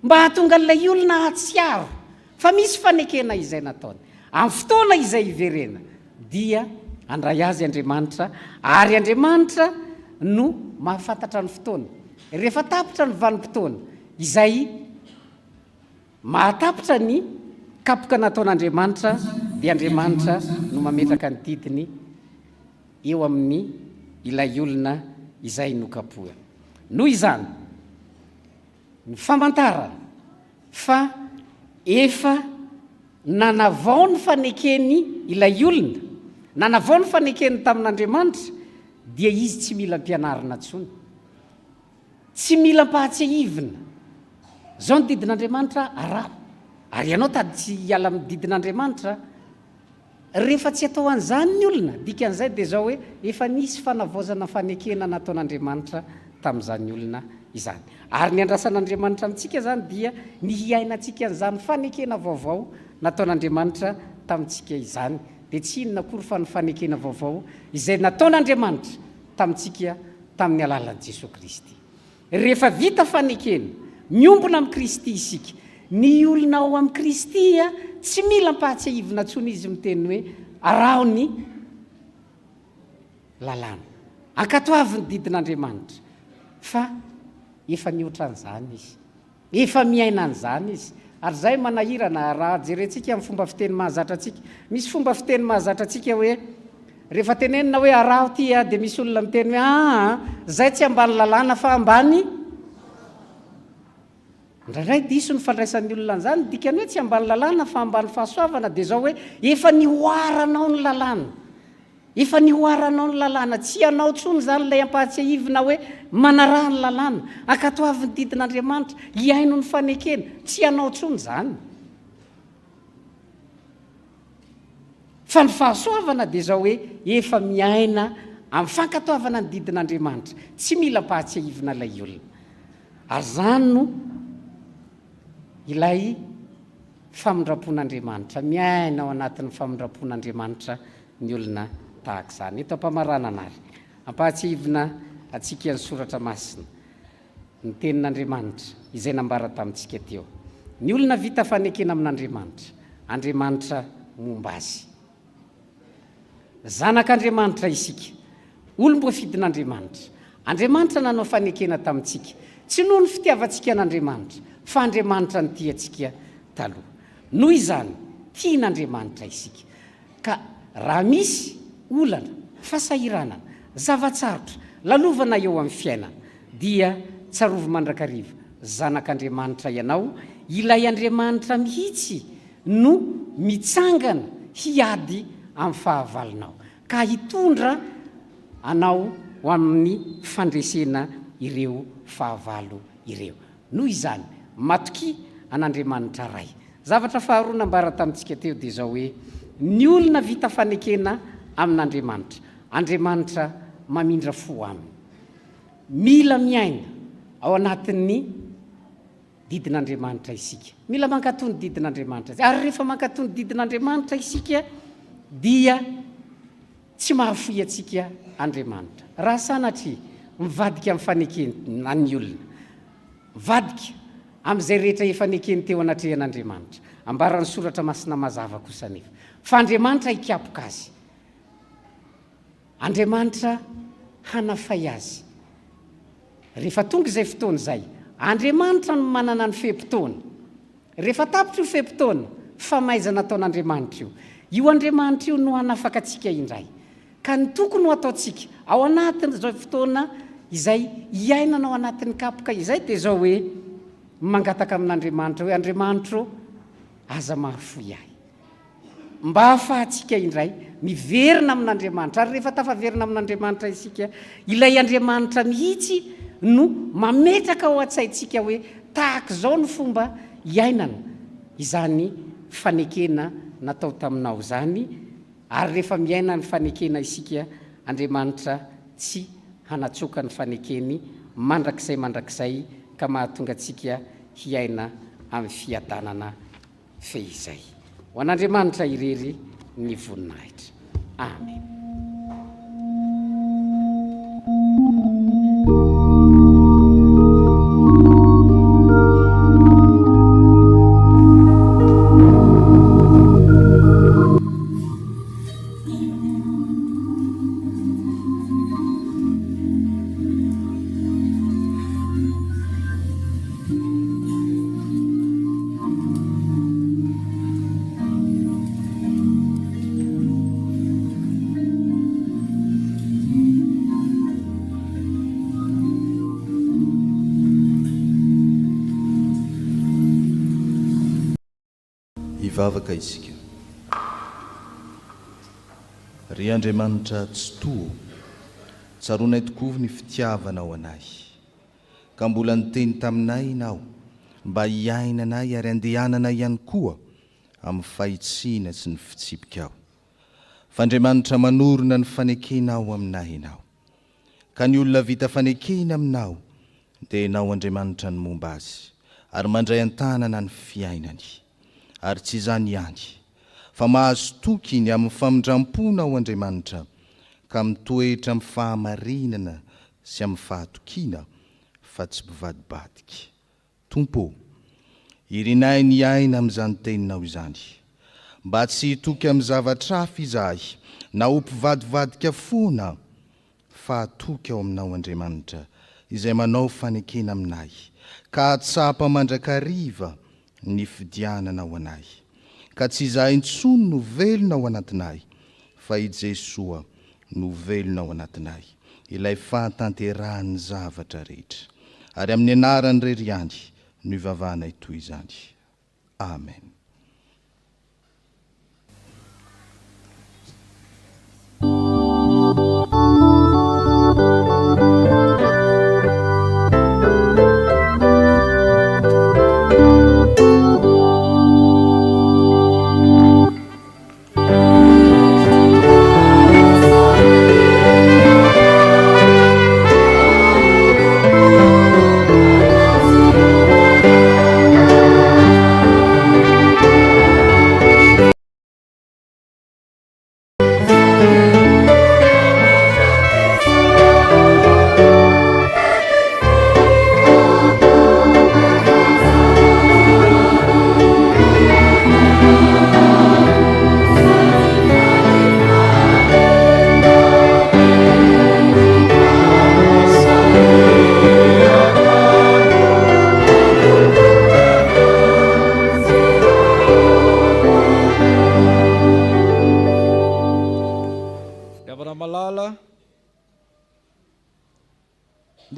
mba hahatonga an'ilay olona hatsiaro fa misy fanekena izay nataony. Amin'ny fotoana izay hiverena dia andray azy Andriamanitra, ary Andriamanitra no mahafantatra ny fotoana. Rehefa tapitra ny vanim-potoana izay mahatapitra ny kapoka nataon'Andriamanitra dia Andriamanitra no mametraka ny didiny eo amin'ny ilay olona izay nokapoha. Noho izany ny famantarana fa efa nanavao ny fanekeny ilay olona, nanavao ny fanekeny tamin'Andriamanitra, dia izy tsy mila mpianarina tsony, tsy mila mpahatsiahivina. Zao ny didin'Andriamanitra araha, ary ianao tady tsy hiala amin'ny didin'Andriamanitra. Rehefa tsy atao an'izany ny olona, dikan'izay dia zao hoe efa nisy fanavaozana fanekena nataon'Andriamanitra tamin'izany olona izany. Ary ny andrasan'Andriamanitra amintsika zany dia ny hiainantsika an'izany fanekena vaovao nataon'Andriamanitra tamintsika izany. Dia tsy inona kory fa ny fanekena vaovao izay nataon'Andriamanitra tamintsika tamin'ny alalan'i Jesosy Kristy. Rehefa vita fanekena, miombona amin'ny Kristy isika, ny olona ao amin'ny Kristy tsy mila mpahatsiahivina tsony izy miteny hoe arao ny lalàna, ankatoavy ny didin'Andriamanitra, fa efa mihoatra an'izany izy, efa miaina an'izany izy. Ary zay manahirana raha jerentsika amin'ny fomba fiteny mahazatra antsika. Misy fomba fiteny mahazatra antsika hoe rehefa tenenina hoe arao ty dia misy olona miteny hoe zay tsy ambany lalàna fa ambany. Ndraindray diso ny fandraisan'ny olona an'izany, dikany hoe tsy ambany lalàna fa ambany fahasoavana, dia zao hoe efa nioaranao ny lalàna, efa nioaranao ny lalàna, tsy anao tsony zany ilay ampahatsiahivina hoe manaraha ny lalàna, ankatoavy ny didin'Andriamanitra, hiaino ny fanekena, tsy anao tsony zany. Fa ny fahasoavana dia zao hoe efa miaina amin'ny fankatoavana ny didin'Andriamanitra, tsy mila mpahatsiahivina ilay olona. Ary zany no ilay famindrapon'Andriamanitra, miaina ao anatin'ny famindrapon'Andriamanitra ny olona tahaka izany. Eto ampamarana anary, ampahatsiahivina atsika ny soratra masina, ny tenin'Andriamanitra izay nambara tamintsika teo. Ny olona vita fanekena amin'Andriamanitra, Andriamanitra momba azy. Zanak'Andriamanitra isika, olom-boafidin'Andriamanitra. Andriamanitra nanao fanekena tamintsika, tsy noho ny fitiavantsika an'Andriamanitra, fa Andriamanitra ny tiantsika taloha. Noho izany, tian'Andriamanitra isika. Ka raha misy olana, fasahiranana, zavatsarotra, lalovana eo amin'ny fiainana, dia tsarovy mandrakariva, zanak'Andriamanitra ianao, ilay Andriamanitra mihitsy no mitsangana hiady amin'ny fahavalonao, ka hitondra anao ho amin'ny fandresena ireo fahavalo ireo. Noho izany, matoky an'Andriamanitra ray. Zavatra faharoa nambara tamintsika teo dia zao hoe ny olona vita fanekena amin'Andriamanitra, Andriamanitra mamindra fo aminy. Mila miaina ao anatin'ny didin'Andriamanitra isika, mila mankatony didin'Andriamanitra. Ary rehefa mankatony didin'Andriamanitra isika dia tsy mahafoy atsika Andriamanitra. Raha sanatria mivadika amin'ny fanekena ny olona, mivadika amin'izay rehetra efanekeny teo anatrehan'Andriamanitra. Ambaran'ny soratra masina mazava kosa nefa fa Andriamanitra hikapoka azy, Andriamanitra hanafay azy. Rehefa tonga izay fotoana izay, Andriamanitra no manana ny feim-potoana. Rehefa tapitra io feim-potoana, famaizana ataon'andriamanitra io andriamanitra io no hanafaka atsika indray ka ny tokony ho ataontsika ao anatin'izao fotoana izay iainana ao anatin'ny kapoka izay dia zao hoe mangataka amin'andriamanitra hoe andriamanitra aza mahafoy ahy mba hahafahantsika indray miverina amin'andriamanitra ary rehefa tafaverina amin'andriamanitra isika ilay andriamanitra mihitsy no mametraka ao an-tsaintsika hoe tahaka izao ny fomba iainana izany fanekena natao taminao zany ary rehefa miaina ny fanekena isika andriamanitra tsy hanatsoka ny fanekeny mandrakizay ka mahatonga atsika hiaina amin'ny fiadanana fehizay ho an'andriamanitra irery ny voninahitra amen. Ivavaka isika. Ry Andriamanitra tsy toa, tsaronay tokoa ny fitiavanao anay, ka mbola niteny taminay ianao mba hiainanay ary andehananay ihany koa amin'ny fahitsiana sy ny fitsipikao. Fa Andriamanitra manorina ny fanekenao aminay ianao, ka ny olona vita fanekena aminao dia ianao Andriamanitra ny momba azy ary mandray an-tanana ny fiainany. Ary tsy izany ihany, fa mahazo toky iny amin'ny famindrampoana ao Andriamanitra ka mitoetra amin'ny fahamarinana sy amin'ny fahatokiana fa tsy mpivadibadika. Tompo, irinay ny aina amin'izany teninao izany, mba tsy hitoky amin'ny zavatra hafa izahay na ho mpivadibadika foana, fa hatoky ao aminao Andriamanitra izay manao fanekena aminay ka hatsapa mandrakariva ny fidianana ao anay, ka tsy izahay intsony no velona ao anatinay, fa i Jesoa no velona ao anatinay, ilay fahatanterahany zavatra rehetra. Ary amin'ny anarany rery ihany no ivavahanay toy izany. Amen.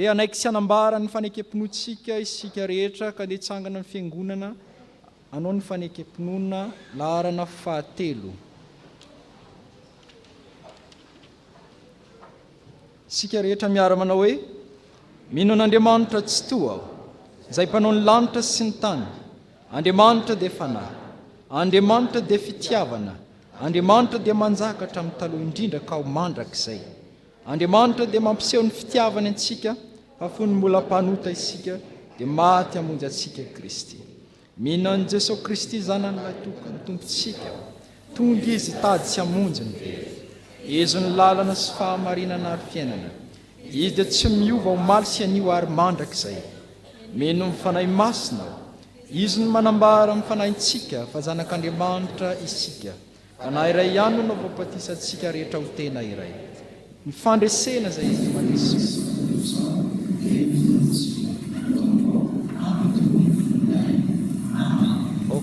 dia anaiky sy anambara ny fanekempinotsika isika rehetra ka dia tsangana ny fiangonana anao ny fanekempinona laharana 7. Isika rehetra miara manao hoe mino an'Andriamanitra tsy toa izay mpanao ny lanitra sy ny tany, Andriamanitra dia fanahy, Andriamanitra dia fitiavana, Andriamanitra dia manjakatra amin'ny taloha indrindra ka ho mandrakizay. Andriamanitra dia mampiseho ny fitiavany antsika fa fony mbola mpanota isika dia maty hamonjy antsika Kristy. Mino an'i Jesosy Kristy zanan'ilay tompontsika, tonga izy tady sy hamonjy ny very. Izy ny lalana sy fahamarinana ary fiainana. Izy dia tsy miova omaly sy anio ary mandrakizay. Mino ny fanahy masina, izy ny manambara amin'ny fanahintsika fa zanak'Andriamanitra isika. Fanahy iray ihany no voapatisantsika rehetra ho tena iray. Ny fandresena izay izy mandresy.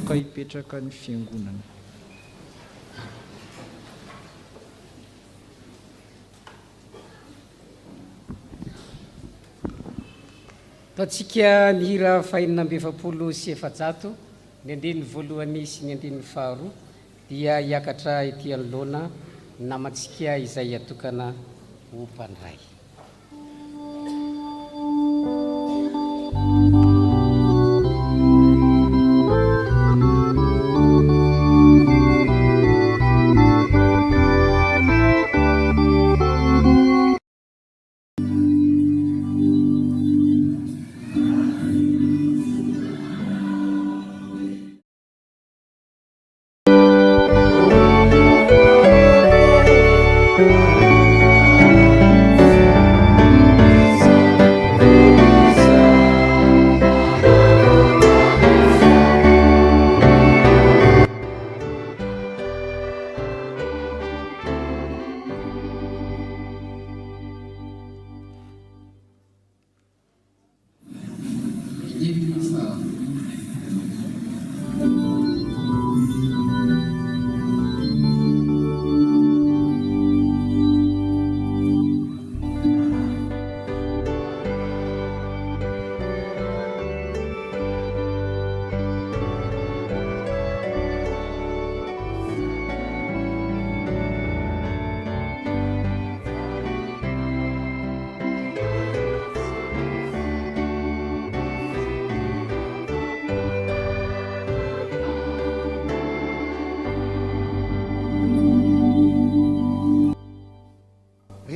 afaka hipetraka ny fiangonana. Taontsika ny hira fahinina amby 700 ny andiny voalohany sy ny andiny faharoa dia hiakatra ety anoloana namantsika izay atokana ho mpandray.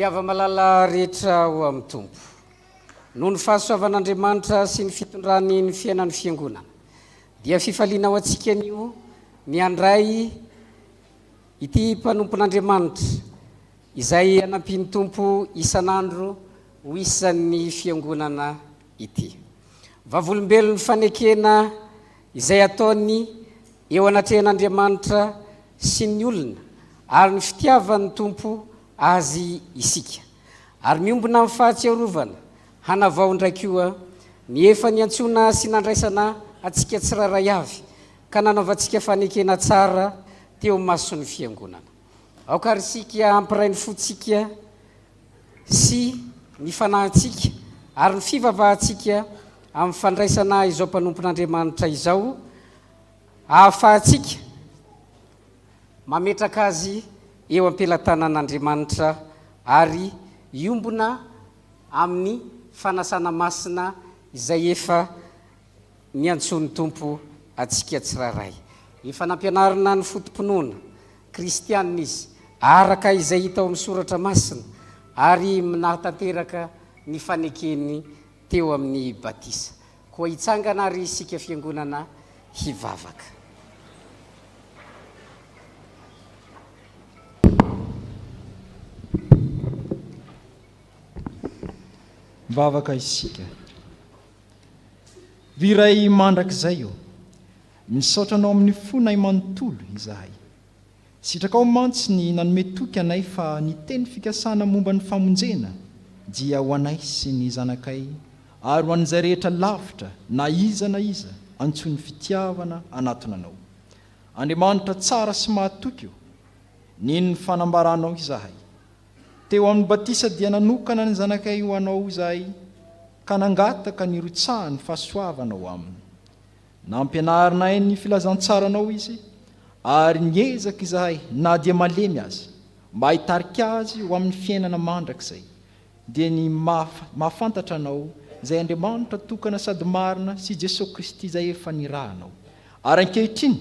Ava-malala rehetra ho amin'ny tompo noho ny fahasoavan'Andriamanitra sy ny fitondrany ny fiainan'ny fiangonana dia fifaliana ho antsika anio miandray ity mpanompon'Andriamanitra izay anampiany tompo isan'andro ho isan'ny fiangonana ity. Vavolombelon'ny fanekena izay ataony eo anatrehan'Andriamanitra sy ny olona ary ny fitiavan'ny tompo azy isika ary miombona amin'ny fahatsiarovana hanavao ndraiky koa ny efa niantsona sy nandraisana atsika tsiraray avy ka nanaovantsika fanekena tsara teo mason'ny fiangonana. Aoka ary sika ampiray ny fotsika sy ny fanahintsika ary ny fivavahantsika amin'ny fandraisana izao mpanompon'Andriamanitra izao ahafahantsika mametraka azy eo am-pelatanan'Andriamanitra ary iombona amin'ny fanasana masina izay efa niantson'ny tompo atsika tsiraray. Efa nampianarina ny fotom-pinoana kristianina izy araka izay hita ao amin'ny soratra masina ary nahatanteraka ny fanekeny teo amin'ny batisa. Koa hitsangana ary isika fiangonana hivavaka. Mivavaka isika. Viray mandrakizay io. Misaotranao amin'ny fonay manontolo izahay. Sitrakao mantsy ny nanome toky anay fa ny teny fikasana momba ny famonjena dia ho anay sy ny zanakay ary ho an'izay rehetra lavitra na iza antsoiny fitiavana anatonanao. Andriamanitra tsara sy mahatoky io. Nino ny fanambaranao izahay. Teo amin'ny batisa dia nanokana ny zanakay ho anao izahay ka nangataka ny rotsahany fahasoavanao aminy. Nampianarinay ny filazantsaranao izy ary niezaka izahay na dia malemy azy mba hitarika azy ho amin'ny fiainana mandrakizay dia ny mahafantatra anao izay Andriamanitra tokana sady marina sy Jesosy Kristy izay efa nirahanao. Ary ankehitriny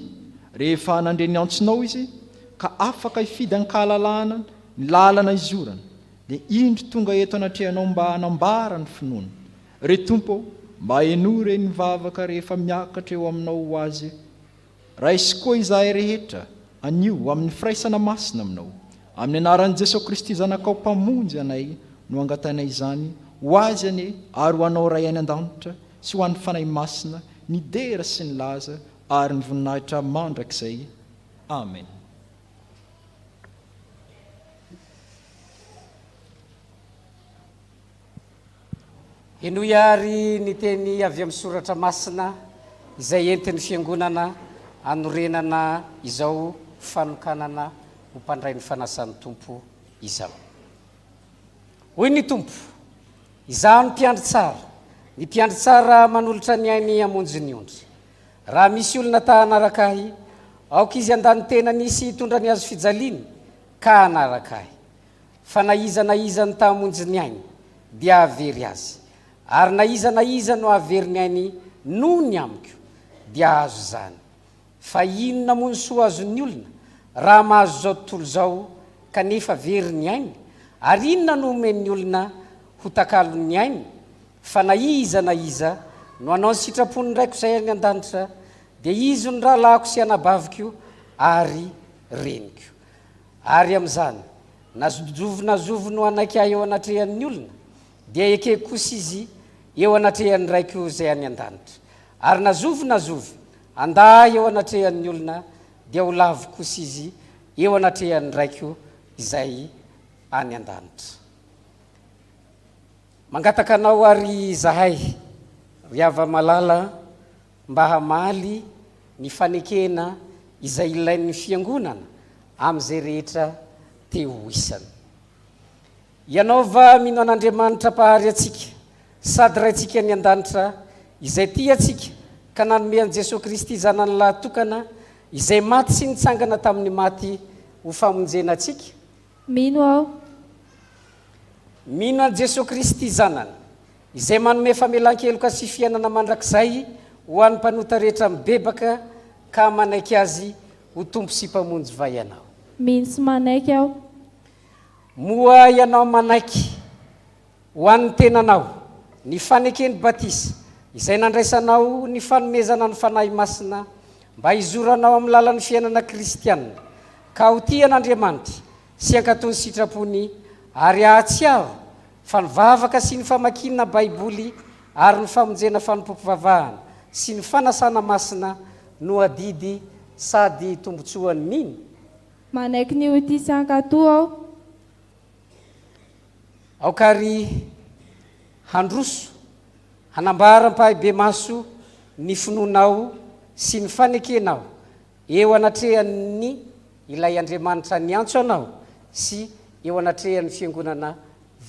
rehefa nandre ny antsonao izy ka afaka hifidy ankahalalana ny lalana izorana dia indro tonga eto anatrehanao mba hanambara ny finoana. Re tompo mba henore ny vavaka rehefa miakatra eo aminao ho azy. Raisy koa izahay rehetra anio amin'ny firaisana masina aminao. Amin'ny anaran'i Jesosy Kristy zanakao mpamonjy anay no angatanay izany ho azy ane ary ho anao ray any an-danitra sy ho an'ny fanahy masina ny dera sy ny laza ary ny voninahitra mandrakizay. Amen. Enoy ary ny teny avy amin'ny soratra masina izay entin'ny fiangonana anorenana izao fanokanana ho mpandray ny fanasan'ny tompo izao. Hoy ny tompo, izaho ny mpiandry tsara, ny mpiandry tsara manolotra ny ainy amonjy ny ondry. Raha misy olona ta hanaraka ahy, aoka izy andany tena nisy hitondra ny azo fijaliany, ka hanaraka ahy. Fa na iza ny ta hamonjy ny ainy, dia avery azy. Ary na iza no avery ny ainy noho ny amiko, dia azo zany. Fa inona moa ny soa azon'ny olona raha mahazo zao tontolo zao kanefa very ny ainy? Ary inona no omen'ny olona ho takalony ainy? Fa na iza no anao ny sitrapony raiko izay any an-danitra, dia izy ny rahalahako sy anabaviko ary reniko. Ary amin'izany nazovo no anaiky ahy eo anatrehan'ny olona, dia ekeko kosa izy eo anatrehan'ny raiko izay any an-danitra. Ary nazovo anda eo anatrehan'ny olona, dia ho lavo kosa izy eo anatrehan'ny raiko izay any an-danitra. Mangataka anao ary zahay ry hava-malala mba hamaly ny fanekena izay ilain'ny fiangonana amin'izay rehetra teo isany. Ianaova mino an'Andriamanitra pahary atsika, sady raintsika ny an-danitra izay tia atsika ka nanome an' Jesosy Kristy zanany lahatokana izay maty sy nitsangana tamin'ny maty ho famonjena atsika. Mino aho. Mino an' Jesosy Kristy zanany izay manome famelan-keloka sy fiainana mandrakizay ho an'ny mpanota rehetra mibebaka ka manaiky azy ho tompo sy mpamonjy va ianao. Mino sy manaiky aho. Moa ianao manaiky ho an'ny tenanao ny fanekeny batisa izay nandraisanao ny fanomezana ny fanahy masina mba hizoranao amin'ny lalan'ny fiainana kristianina, ka ho tia an'Andriamanitra sy ankatony sitrapony ary ahatsiaro fa nivavaka sy ny famakinana baiboly ary ny famonjena fanompompivavahana sy ny fanasana masina no adidy sady tombotsoan'ny mino. Manaiky ny oti sy ankatoa aho. Aokary handroso hanambara-pahay be maso ny finonao sy ny fanekenao eo anatrehan'ny ilay Andriamanitra niantso anao sy eo anatrehan'ny fiangonana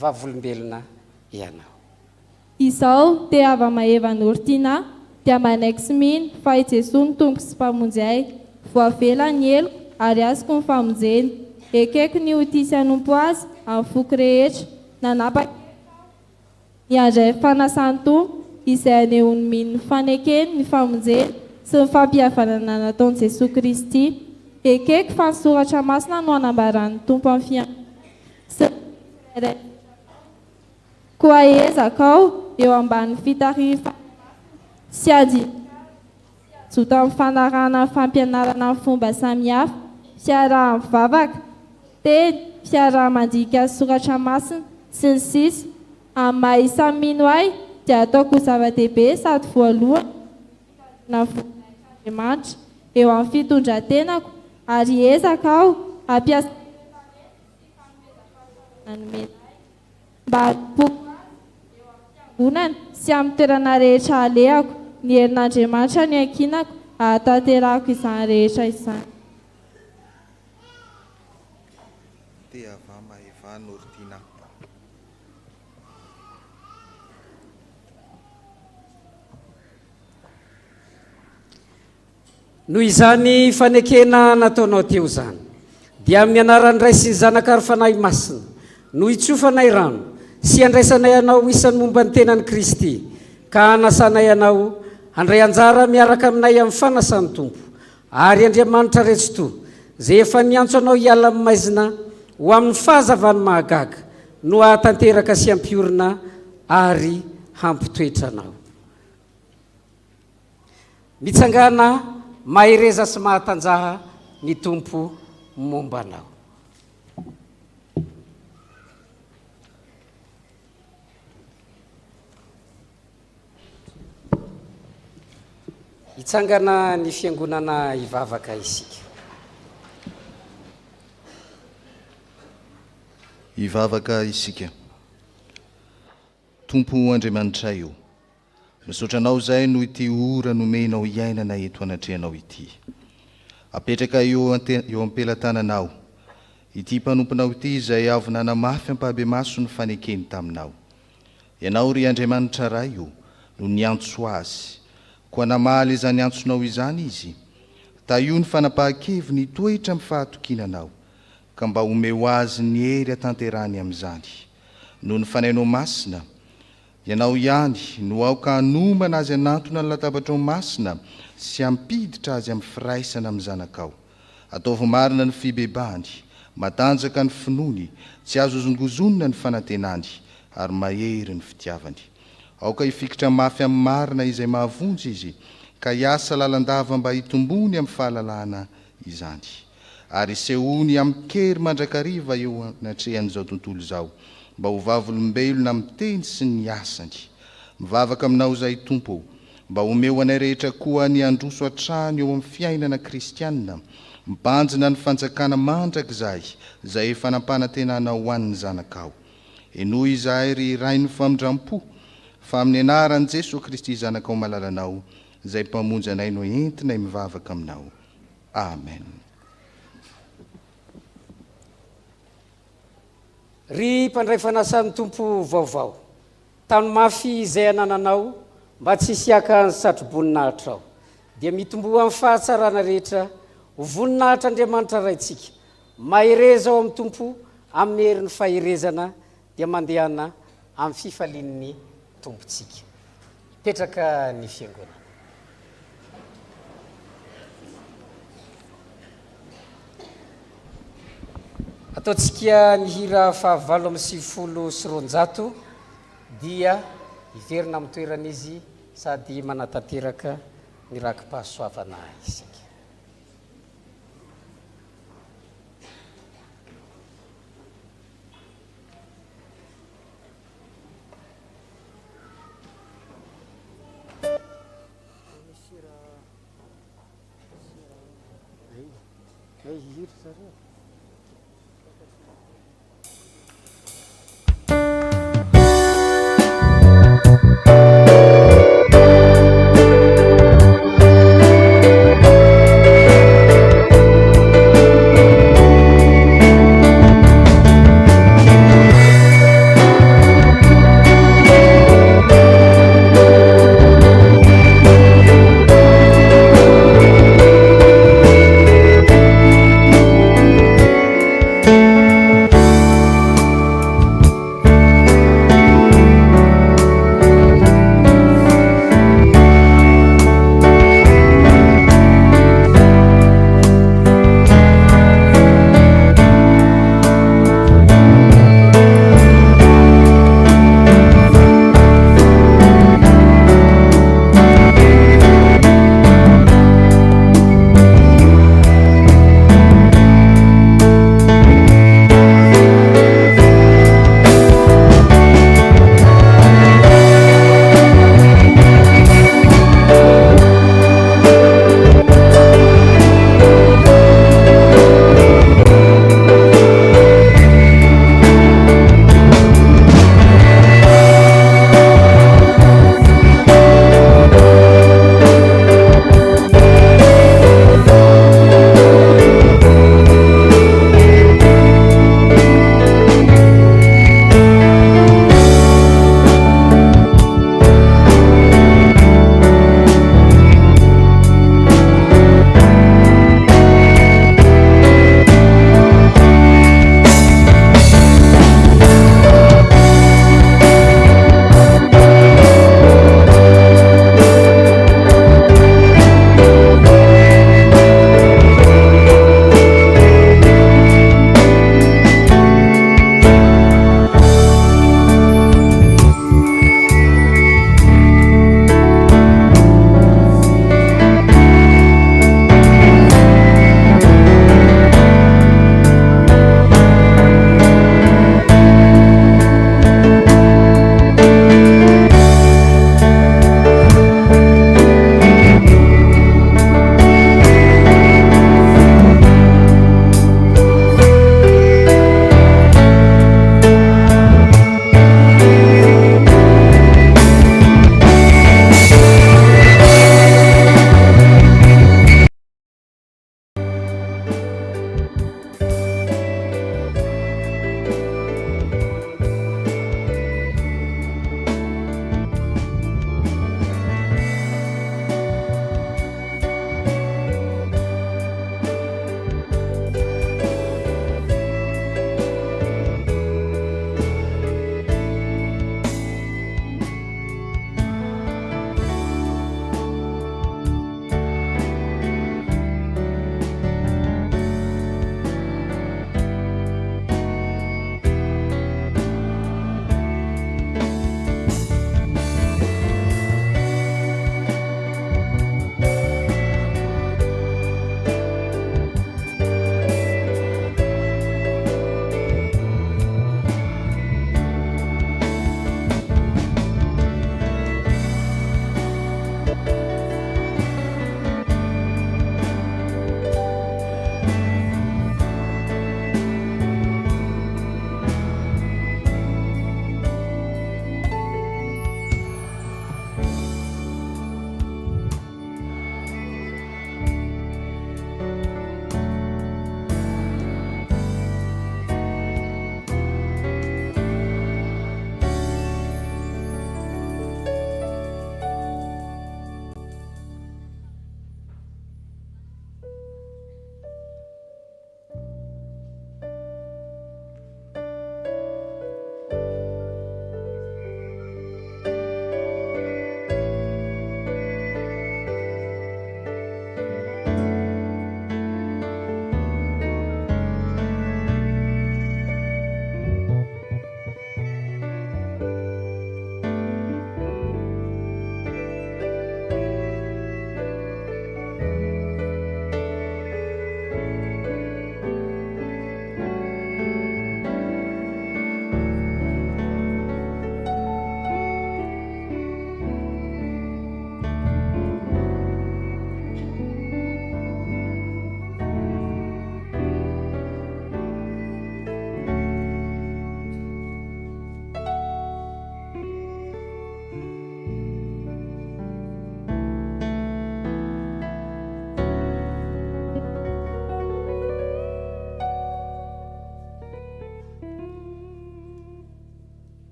vavolombelona ianao. Izaho te ava-maheva Nortina dia manaiky sy mino fa i Jesosy ny tompo sy mpamonjy ahy, voavela ny eloko ary azoko ny famonjeny. Ekeko ny oti sy hanompo azy amin'ny foko rehetra, nanapaka iandray fanasan'ny tompo izay anehon'ny mino ny fanekeny, ny famonjeny sy ny fampihavanana nataon'i Jesosy Kristy. Ekeko fa ny soratra masina no anambaran'ny tompo amin'ny fiangonana. Koa ezaka aho eo ambanin'ny fitarifa sy adzoto amin'ny fanarahana fampianarana amin'ny fomba samihafa, fiaraha mivavaka, teny, fiaraha mandika soratra masina sy ny sisa. Amin'ny maha isan'ny mino ahy dia ataoko zava-dehibe sady voalohany na Andriamanitra eo amin'ny fitondran-tenako, ary ezaka aho ampiasa mba fiangonana sy amin'ny toerana rehetra alehako. Ny herin'Andriamanitra ny ankinako ahatanterahako izany rehetra izany. Noho izany fanekena nataonao teo zany, dia amin'ny anaran'ny Ray sy ny Zanaka ary fanahy masina no hitsofanay rano sy andraisanay anao isan'ny momba ny tenan'i Kristy, ka hanasanay anao handray anjara miaraka aminay amin'ny fanasan'ny tompo. Ary Andriamanitra retsoto zay efa niantso anao hiala amin'ny maizina ho amin'ny fahazavany mahagaga no ahatanteraka sy ampiorina ary hampitoetra anao. Mitsangana mahereza sy mahatanjaha ny tompo momba anao. Hitsangana ny fiangonana hivavaka isika. Hivavaka isika. Tompo Andriamanitra io, misaotranao zay no ity ora nomenao iainana eto anatrehanao ity. apetraka eo ampelantananao ity mpanomponao ity izay avy nanamafy ampahabe maso ny fanekeny taminao. Ianao ry Andriamanitra ray io no niantso azy, koa namaly izany antsonao izany izy. Io ny fanapahan-keviny toetra amin'ny fahatokinanao, ka mba homeo azy ny hery atanterany amin'izany. Noho ny fanainao masina, ianao ihany no aoka hanomana azy anantona ny latabatra masina sy hampiditra azy amin'ny firaisana amin'ny zanakao. Ataovy marina ny fibebany, matanjaka ny finoany, tsy azo zongozonina ny fanantenany, ary mahery ny fitiavany. Aoka hifikitra mafy amin'ny marina izay mahavonjy izy, ka hiasa lalandava mba hitombony amin'ny fahalalana izany. Ary sehony amin'ny kery mandrakariva eo anatrehan'izao tontolo izao, mba ho vavolombelona amin'ny teny sy ny asany. Mivavaka aminao izay Tompo, mba homeo anay rehetra koa ny androso hatrany eo amin'ny fiainana kristianina, mibanjina ny fanjakana mandrakizay izay efa nampanantenana ho an'ny zanakao. Enoy izahay ry ray ny famindram-po, fa amin'ny anaran'i Jesosy Kristy zanakao malalanao, izay mpamonjy anay no entina mivavaka aminao. Amen. Ry mpandray fanasan'ny tompo vaovao, tany mafy izay anananao mba tsy hisiaka ny satroboninahitra ao, dia mitombo amin'ny fahatsarana rehetra ho voninahitra Andriamanitra raintsika, mahereza ao amin'ny tompo amin'ny herin'ny faherezana, dia mandehana amin'ny fifalian'ny tompontsika. Petraka ny fiangonana. Ataontsika ny hira fahavalo amin'ny 720 dia hiverina amin'ny toeran'izy sady manatanteraka ny rakim-pahasoavana isika.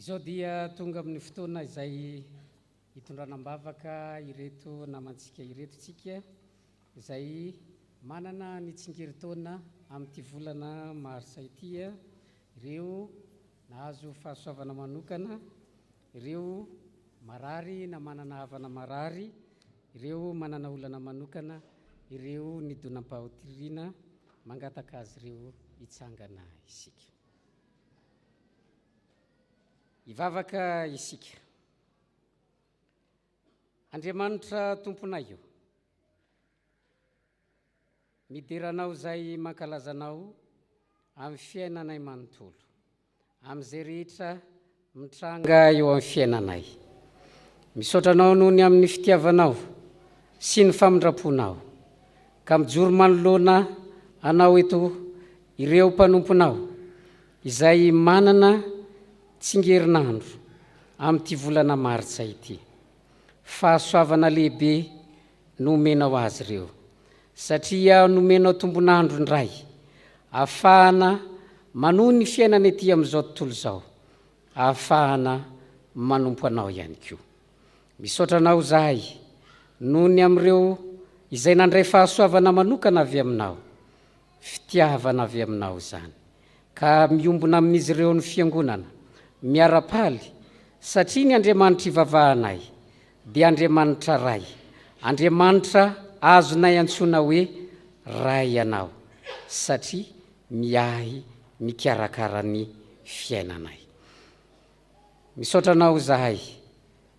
izao dia tonga amin'ny fotoana izay hitondranam-bavaka ireto namantsika ireto tsika izay manana nitsingerin-taona amin'ity volana marsa ity, ireo nahazo fahasoavana manokana, ireo marary na manana havana marary, ireo manana olana manokana, ireo nidonam-pahotirina mangataka azy ireo hitsangana isika. Ivavaka isika. Andriamanitra tomponay io, mideranao zay mankalazanao amin'ny fiainanay manontolo, amin'izay rehetra mitranga eo amin'ny fiainanay. Misaotranao noho ny amin'ny fitiavanao sy ny famindraponao, ka mijoro manoloana anao eto ireo mpanomponao izay manana tsingerinandro amin'ity volana martsa ity. Fahasoavana lehibe nomenao azy ireo, satria nomenao tombonandro ndray ahafahana manohy ny fiainana ety amin'izao tontolo izao, ahafahana manompo anao ihany koa. Misaotranao zahay noho ny amin'ireo izay nandray fahasoavana manokana avy aminao, fitiavana avy aminao zany, ka miombona amin'izy ireo ny fiangonana miara-paly, satria ny Andriamanitra ivavahanay dia Andriamanitra ray, Andriamanitra azonay antsoina hoe ray ianao, satria miahy mikarakara ny fiainanay. Misaotranao zahay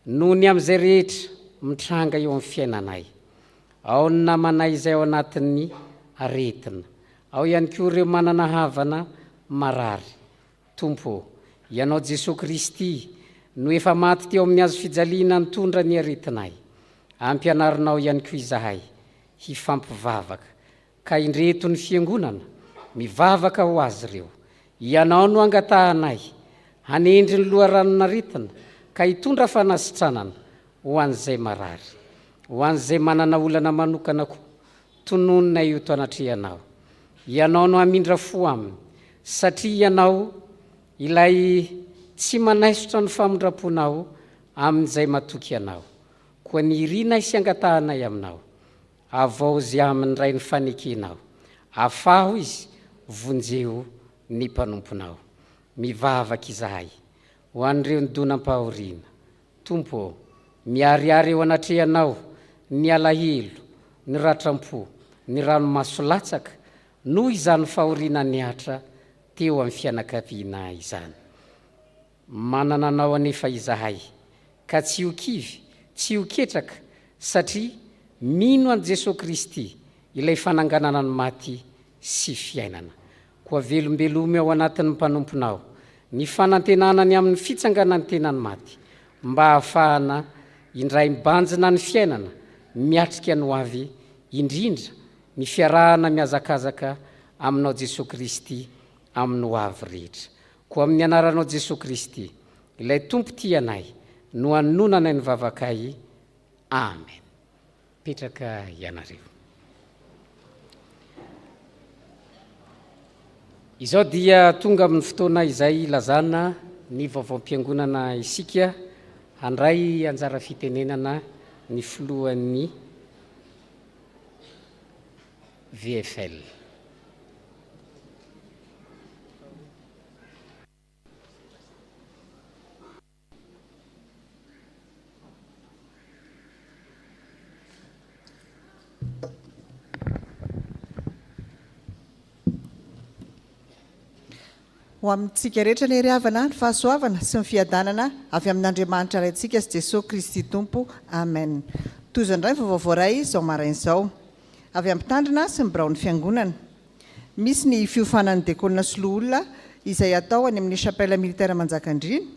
noho ny amin'izay rehetra mitranga eo amin'ny fiainanay, ao ny namanay izay ao anatin'ny aretina, ao ihany koa ireo manana havana marary. Tompo, ianao Jesosy Kristy no efa maty teo amin'ny hazo fijaliana nitondra ny aretinay, ampianarinao ihany koa izahay hifampivavaka, ka indreto ny fiangonana mivavaka ho azy ireo. Ianao no angatahanay hanendry ny loharanon'aretina, ka hitondra fanasitranana ho an'izay marary, ho an'izay manana olana manokana koa tonononay io to anatrehanao. Ianao no hamindra fo aminy, satria ianao ilay tsy manaisotra ny famindraponao amin'izay matoky anao, koa ny irinay sy angatahanay aminao, avao zay amin'ny ray ny fanekenao, afaho izy vonjeo ny mpanomponao. Mivavaka izahay ho an'ireo nidonam-pahoriana. Tompo, miariary eo anatrehanao ny alahelo, ny ratram-po, ny ranomasolatsaka, noho izany fahoriana niatra teo amin'ny fianakaviana izany. Manana anao anefa izahay, ka tsy ho kivy, tsy ho ketraka, satria mino an' Jesosy Kristy ilay fananganana ny maty sy fiainana. Koa velombelomy ao anatin'ny mpanomponao ny fanantenanany amin'ny fitsanganany tenany maty, mba ahafahana indray mibanjina ny fiainana miatrika ny ho avy, indrindra ny fiarahana miazakazaka aminao Jesosy Kristy amin'ny ho avy rehetra. Koa amin'ny anaranao Jesosy Kristy, ilay tompo tianay no anonanay ny vavakay. Amen. Petraka ianareo. Izao dia tonga amin'ny fotoana izay lazana ny vaovaom-piangonana isika, handray anjara fitenenana ny filohan'ny VFL. Ho amintsika rehetra ny riavana, ny fahasoavana sy ny fiadanana avy amin'Andriamanitra raintsika sy Jesosy Kristy Tompo. Amen. Tozandray vaovao ray izao marain'izao avy ampitandrina sy ny biraon'ny fiangonana. Misy ny fiofanan'ny dekona sy loholona izay atao any amin'ny chapelle militaire Manjakandriana,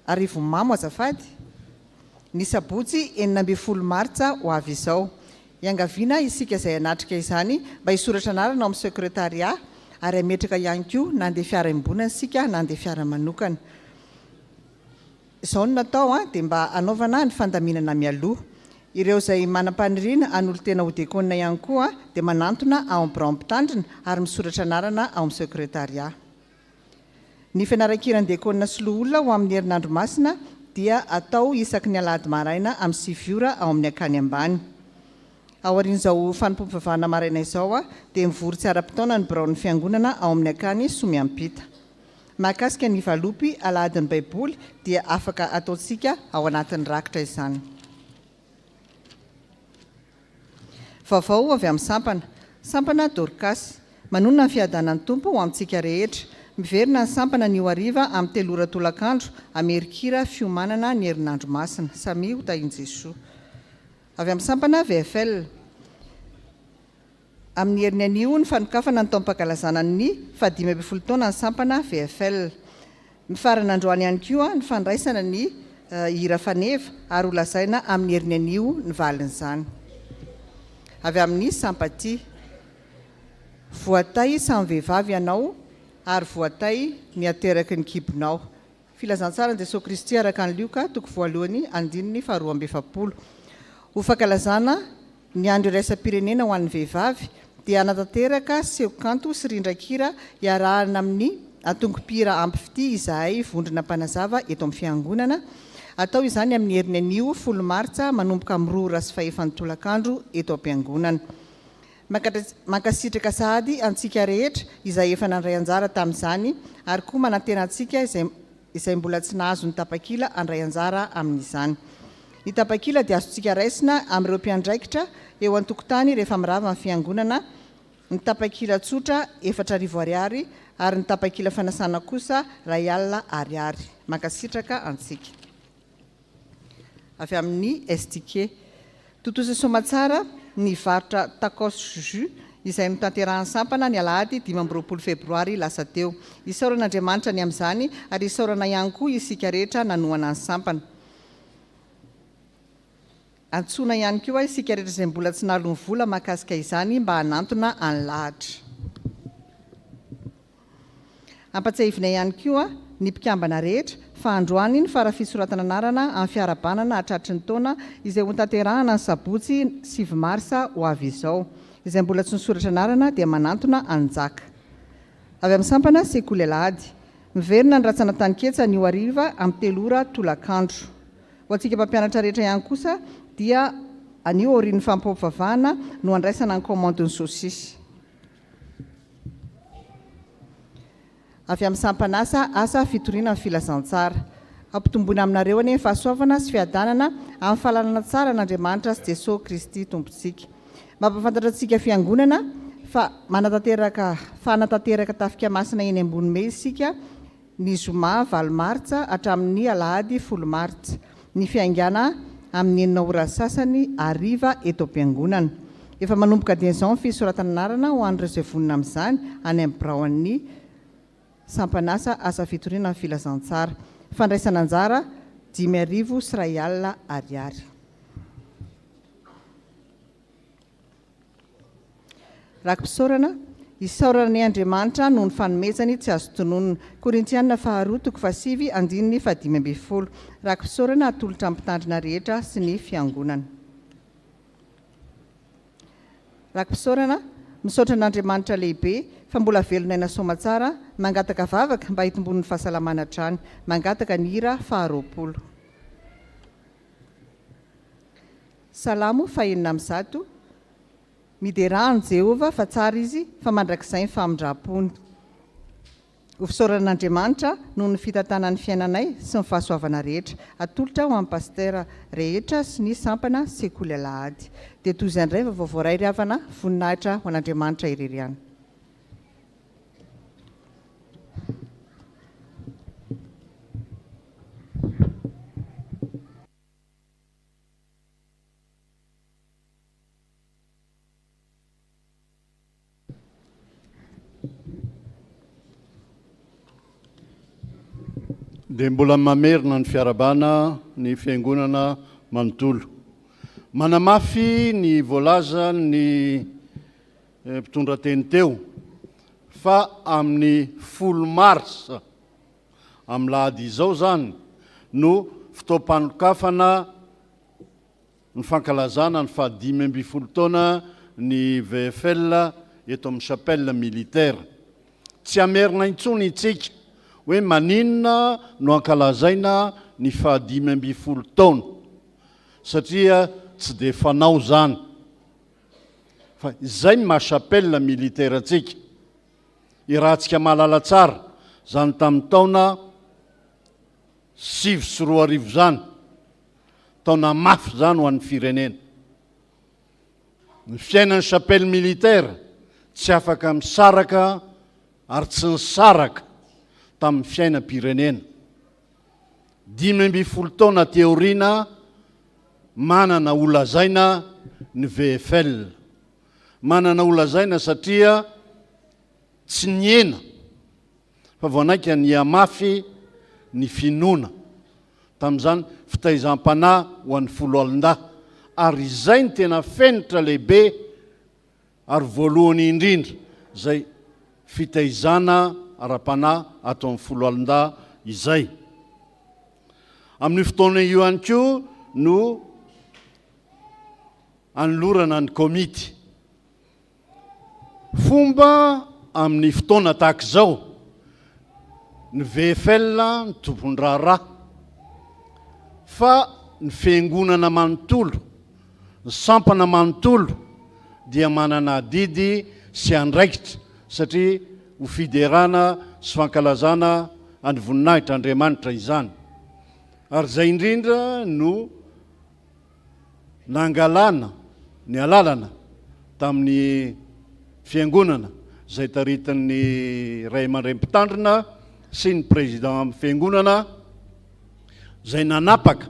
arivo mamo azafady, ny sabotsy 9 martsa ho avy izao. Iangaviana isika izay anatrika izany mba hisoratra anarana ao amin'ny sekretariat, ary ametraka ihany koa na andeha fiara-imbonana sika na andeha fiara-manokana. Izao no natao dia mba anaovana ny fandaminana mialoha. Ireo izay manam-paniriana an'olo tena ho dekona ihany koa dia manantona ao amin'ny biraon-pitandrina ary misoratra anarana ao amin'ny sekretariat. Ny fianaran-kiran-diakona sy loha olona ho amin'ny herinandro masina dia atao isaky ny alahady maraina amin'ny 7 ora ao amin'ny akany ambany. Ao aorian'izao fanompom-pivavahana maraina izao dia mivory tsy ara-potoana ny biraon'ny fiangonana ao amin'ny akany Somiampita. Mahakasika ny valopy alahadin'ny baiboly dia afaka ataontsika ao anatin'ny rakitra izany. Vaovao avy amin'ny sampana Dorcas, manonona ny fiadanan'ny tompo ho amintsika rehetra. Miverina ny sampana ny hariva amin'ny 3 ora tolakandro Amerikira fiomanana ny herinandro masina. Samy ho tahian Jesoa. Avy amin'ny sampana VFL. Amin'ny herin'ny anio ny fanokafana ny taom-pankalazana ny 15 taona ny sampana VFL. Mifarana androany ihany koa ny fandraisana ny hira faneva ary ho lazaina amin'ny herin'ny anio ny valin'izany. Avy amin'ny Sampaty. Voatay samy vehivavy ianao ary voatay ny ateraky ny kibonao. Filazantsara Jesosy Kristy araka ny Lioka toko voalohany andininy 2:7. Ho fankalazana ny andro iraisam-pirenena ho an'ny vehivavy dia anatanteraka sehokanto sy rindran-kira iarahana amin'ny atongom-pira ampy fity izahay vondrona mpanazava eto amin'ny fiangonana. Atao izany amin'ny herin'ny anio 10 Martsa manomboka amin'ny 2 ora sy 5 tolakandro eto am-piangonana. Mankasitraka sahady antsika rehetra izay efa nandray anjara tamin'izany ary koa manantena antsika izay mbola tsy nahazo ny tapakila andray anjara amin'izany. Ny tapakila dia azontsika raisina amin'ireo mpiandraikitra eo an-tokotany rehefa mirava amin'ny fiangonana. Ny tapakila tsotra 4,000 ariary ary ny tapakila fanasana kosa 1 ariary. Mankasitraka antsika. Avy amin'ny STK. Totoza somatsara ny varotra Tacos Jus izay mitanterahan'ny sampana ny alahady 20 febroary lasa teo. Isaoran'Andriamanitra ny amin'izany ary isaorana ihany koa isika rehetra nanoana ny sampana. Antsona ihany koa isika rehetra izay mbola tsy nalony vola mahakasika izany mba hanantona any lahatra. Ampatsahivina ihany koa ny mpikambana rehetra fa androany ny farafisoratana anarana amin'ny fiarabanana hatratry ny taona izay ho tanterahana ny sabotsy 7 Marsa ho avy izao. Izay mbola tsy nisoratra anarana dia manantona anjaka. Avy amin'ny sampana sekoly alahady. Miverina ny ratsana taniketsa ny hariva amin'ny 3 ora tolakandro. Ho antsika mpampianatra rehetra ihany kosa dia anio aorian'ny fampivavahana no andraisana ny komandon'ny sosisy. Avy amin'ny sampanasa asa fitoriana amin'ny filazantsara. Ampitomboina aminareo ane fahasoavana sy fiadanana amin'ny fahalalana tsara an'Andriamanitra sy Jesosy Kristy tompontsika. Mampafantatra antsika fiangonana fa fanatanteraka tafika masina eny ambony me isika ny zoma 9 Martsa hatramin'ny alahady 10 Martsa. Ny fiaingana amin'ny 9 ora sasany ariva eto am-piangonana. Efa manomboka dian'izao ny fisoratana anarana ho an'ireo izay vonona amin'izany any amin'ny biraon'ny sampanasa asa fitoriana amin'ny filazantsara. Fandraisana anjara 5,000 sy 1 ariary. Rakim-pisaorana, isaorana ny Andriamanitra noho ny fanomezany tsy azo tononona. Korintianina 2:5-15. Rakim-pisaorana atolotra amin'ny mpitandrina rehetra sy ny fiangonana. Rakim-pisaorana, misaotra an'Andriamanitra lehibe fa mbola velonaina somatsara, mangataka vavaka mba hitombon'ny fahasalamana hatrany, mangataka ny hira 20. Salamo 1:9. Miderahany Jehova fa tsara izy fa mandrakizay ny famindram-pony. Ho fisaoran'Andriamanitra noho ny fitantanan'ny fiainanay sy ny fahasoavana rehetra. Atolotra ho amin'ny pastera rehetra sy ny sampana sekoly alahady. Dia toy izay indray vaovao iray ry-havana voninahitra ho an'Andriamanitra ireriana. Dia mbola mamerina ny fiarabana ny fiangonana manontolo. Manamafy ny voalaza ny mpitondra-teny teo fa amin'ny 10 Marsa amin'ny lahady izao zany no fitaom-panokafana ny fankalazana ny 15 taona ny VFL eto amin'ny chapelle militaire. Tsy amerina intsony itsika hoe maninona no ankalazaina ny 15 taona satria tsy dia fanao zany fa izay ny mahachapelle militaire antsika irahantsika mahalala tsara zany tamin'ny taona 7 zany taona mafy zany ho an'ny firenena ny fiainan'ny chapelle militaire tsy afaka misaraka ary tsy nisaraka tamin'ny fiainam-pirenena 15 taona teoriana manana olazaina ny VFL manana olazaina satria tsy niena fa voanaika ny amafy ny finoana tamin'izany fitaizam-panahy ho an'ny 10 alin-dah ary izay ny tena fenitra lehibe ary voalohany indrindra zay fitaizana ara-panahy atao amin'ny 10 alin-dah izay amin'ny fotoana io ihany koa no anolorana ny komity fomba amin'ny fotoana tahaka izao ny VFL ny tompon-draharaha fa ny fiangonana manontolo ny sampana manontolo dia manana didy sy andraikitra satria ho fiderana sy fankalazana any voninahitra Andriamanitra izany ary zay indrindra no nangalana ny alalana tamin'ny fiangonana zay taritan'ny ray aman-dray mpitandrina sy ny président amin'ny fiangonana zay nanapaka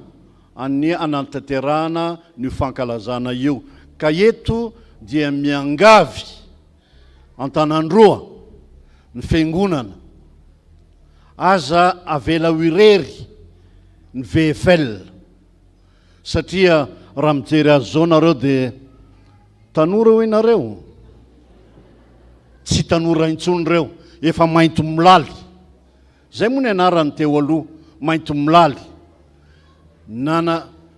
any anantanterahana ny fankalazana io ka eto dia miangavy antanandroa ny fiangonana aza avela irery ny VFL satria raha mijery azy zao nareo dia tanora ho inareo tsy tanora intsony reo efa mainto milaly zay moa ny anarany teo aloha mainto milaly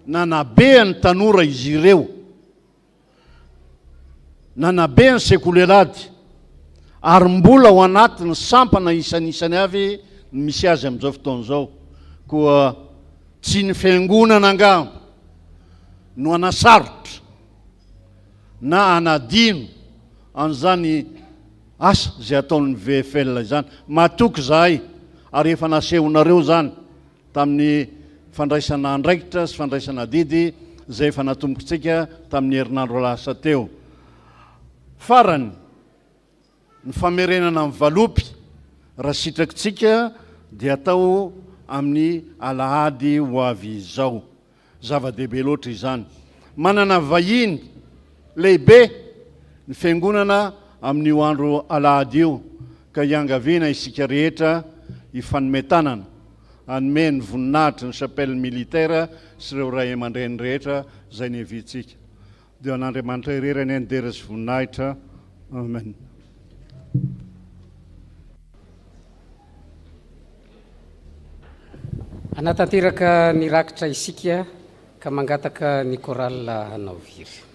nanabeany tanora izy ireo nanabeany sekolelady ary mbola ho anatiny sampana isanisany avy misy azy amin'izao fotoana zao koa tsy ny fiangonana angamba no anasarotra na anadino an'izany asa zay ataon'ny VFL izany matoky zahay ary efa nasehonareo zany tamin'ny fandraisana andraikitra sy fandraisana didy zay efa natombokontsika tamin'ny herinandro lasa teo farany ny famerenana amin'ny valopy raha sitrakitsika dia atao amin'ny alahady ho avy izao zava-dehibe loatra izany manana vahiny lehibe ny fiangonana amin'io andro alahady io ka hiangaviana isika rehetra ifanometanana anome ny voninahitra ny chapelle militaire sy ireo ray aman-dreny rehetra zay ny hevintsika dia an'Andriamanitra irery ny andera sy voninahitra amen. anatanteraka ny rakitra isika ka mangataka ny choral hanao viry.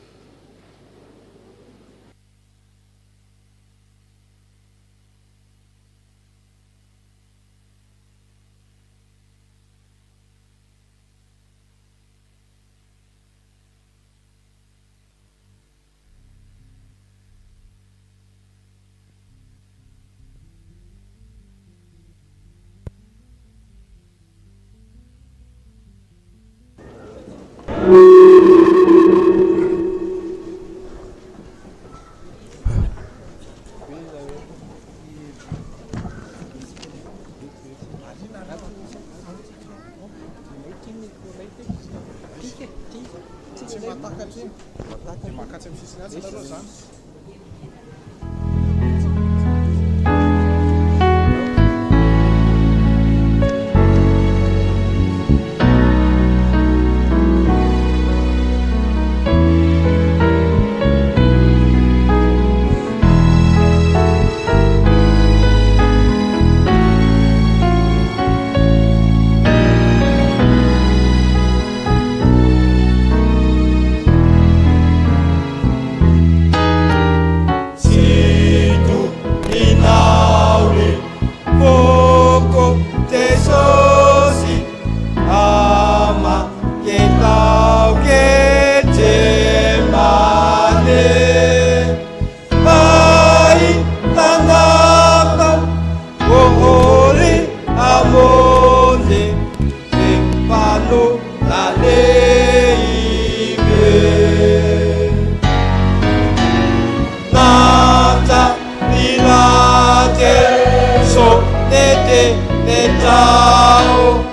metrao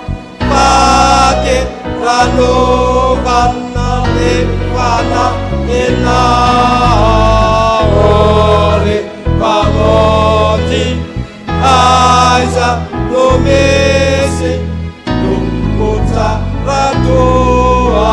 pake ranovana lefana enaore pamoti aiza nomese tumpota ratoana.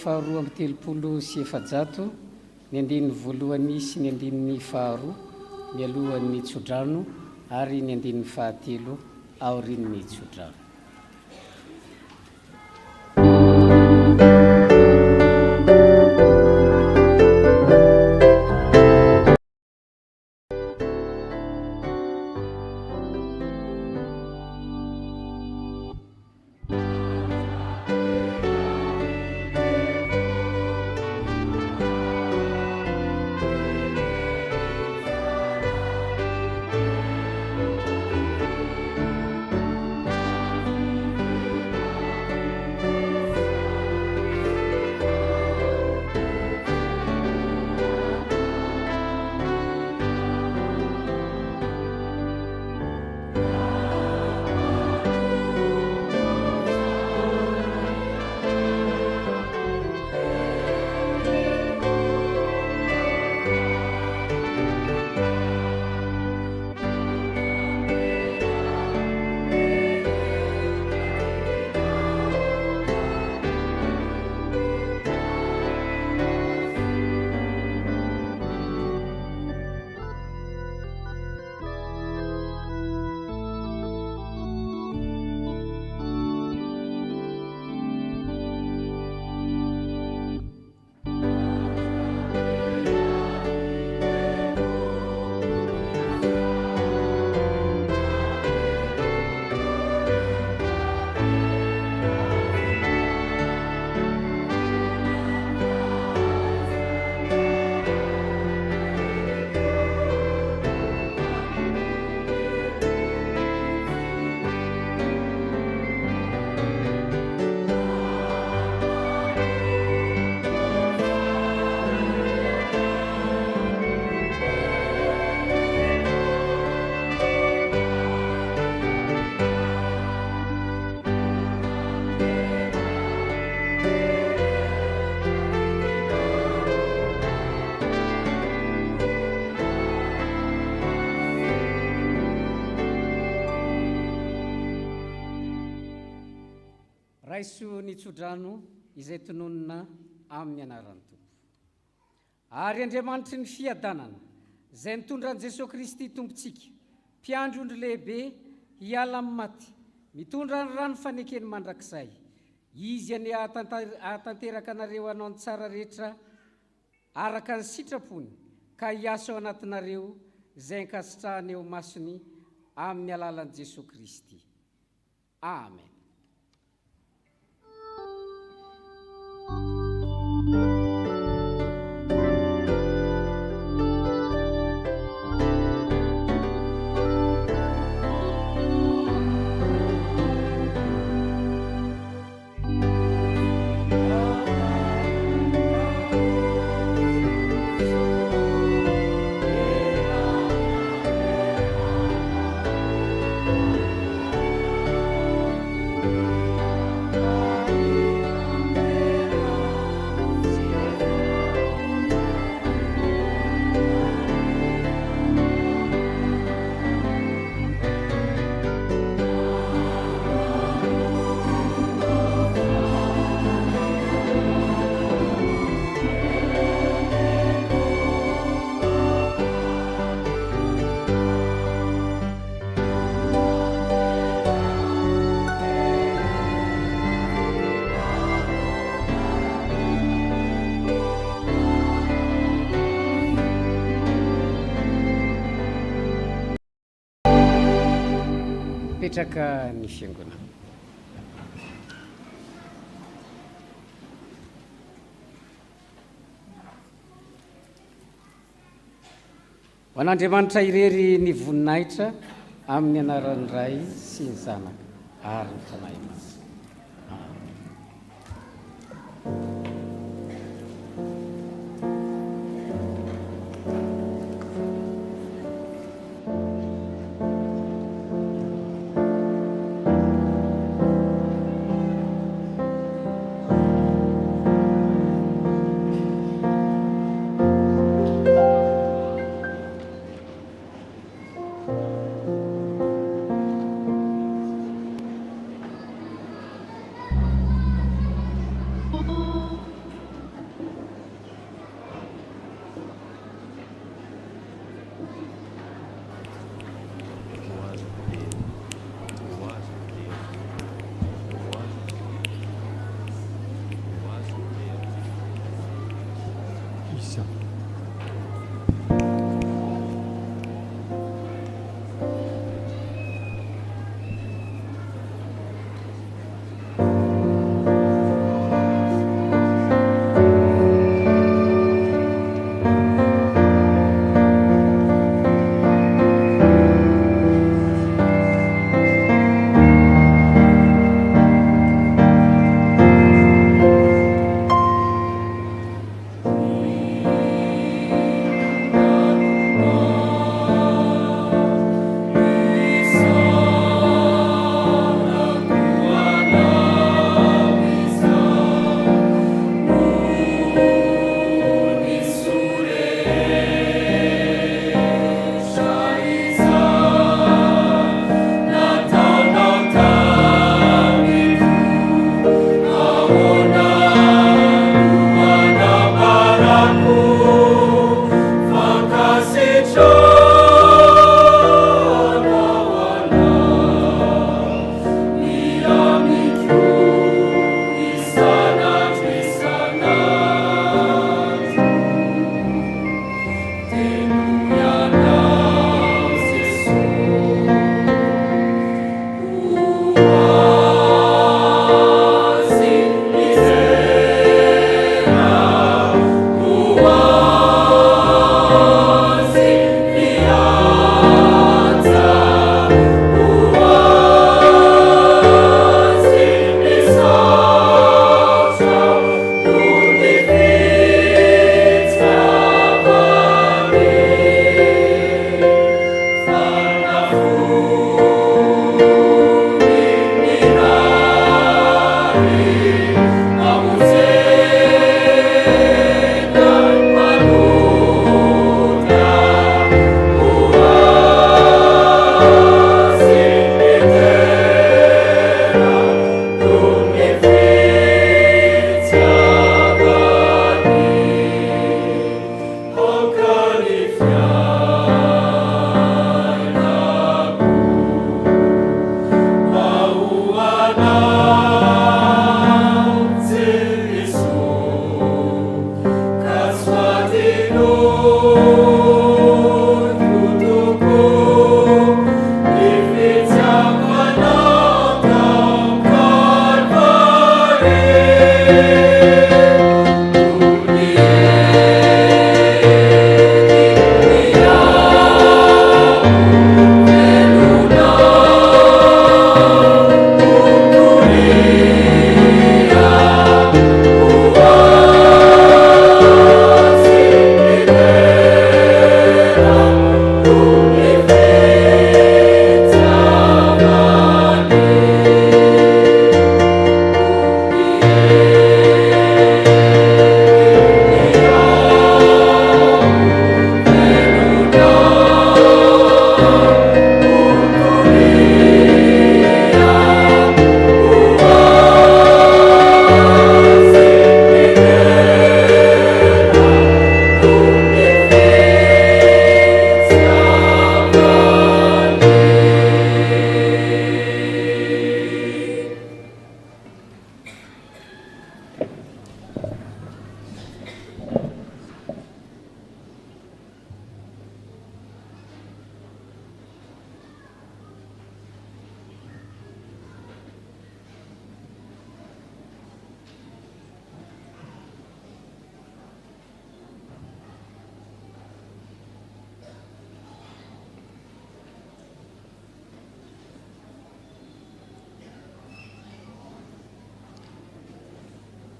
faharoa amby telopolo sy efajato ny andininy voalohany sy ny andininy faharoa mialohan'ny tsodrano ary ny andininy fahatelo aorin'ny tsodrano. raiso ny tsodrano izay tononona amin'ny anaran'ny tompo ary andriamanitry ny fiadanana izay mitondran' Jesosy Kristy tompontsika mpiandrondro lehibe hiala amin'ny maty mitondra ny rano fanekeny mandrakizay izy any ahatanteraka anareo anao ny tsara rehetra araka ny sitrapony ka hiasa ao anatinareo izay nkasitrahany eo masony amin'ny alalan'i Jesosy Kristy. Amen. Petraka ny fiangonana. Ho an'Andriamanitra irery ny voninahitra amin'ny anaran'ny Ray sy ny Zanaka ary ny Fanahy Masina.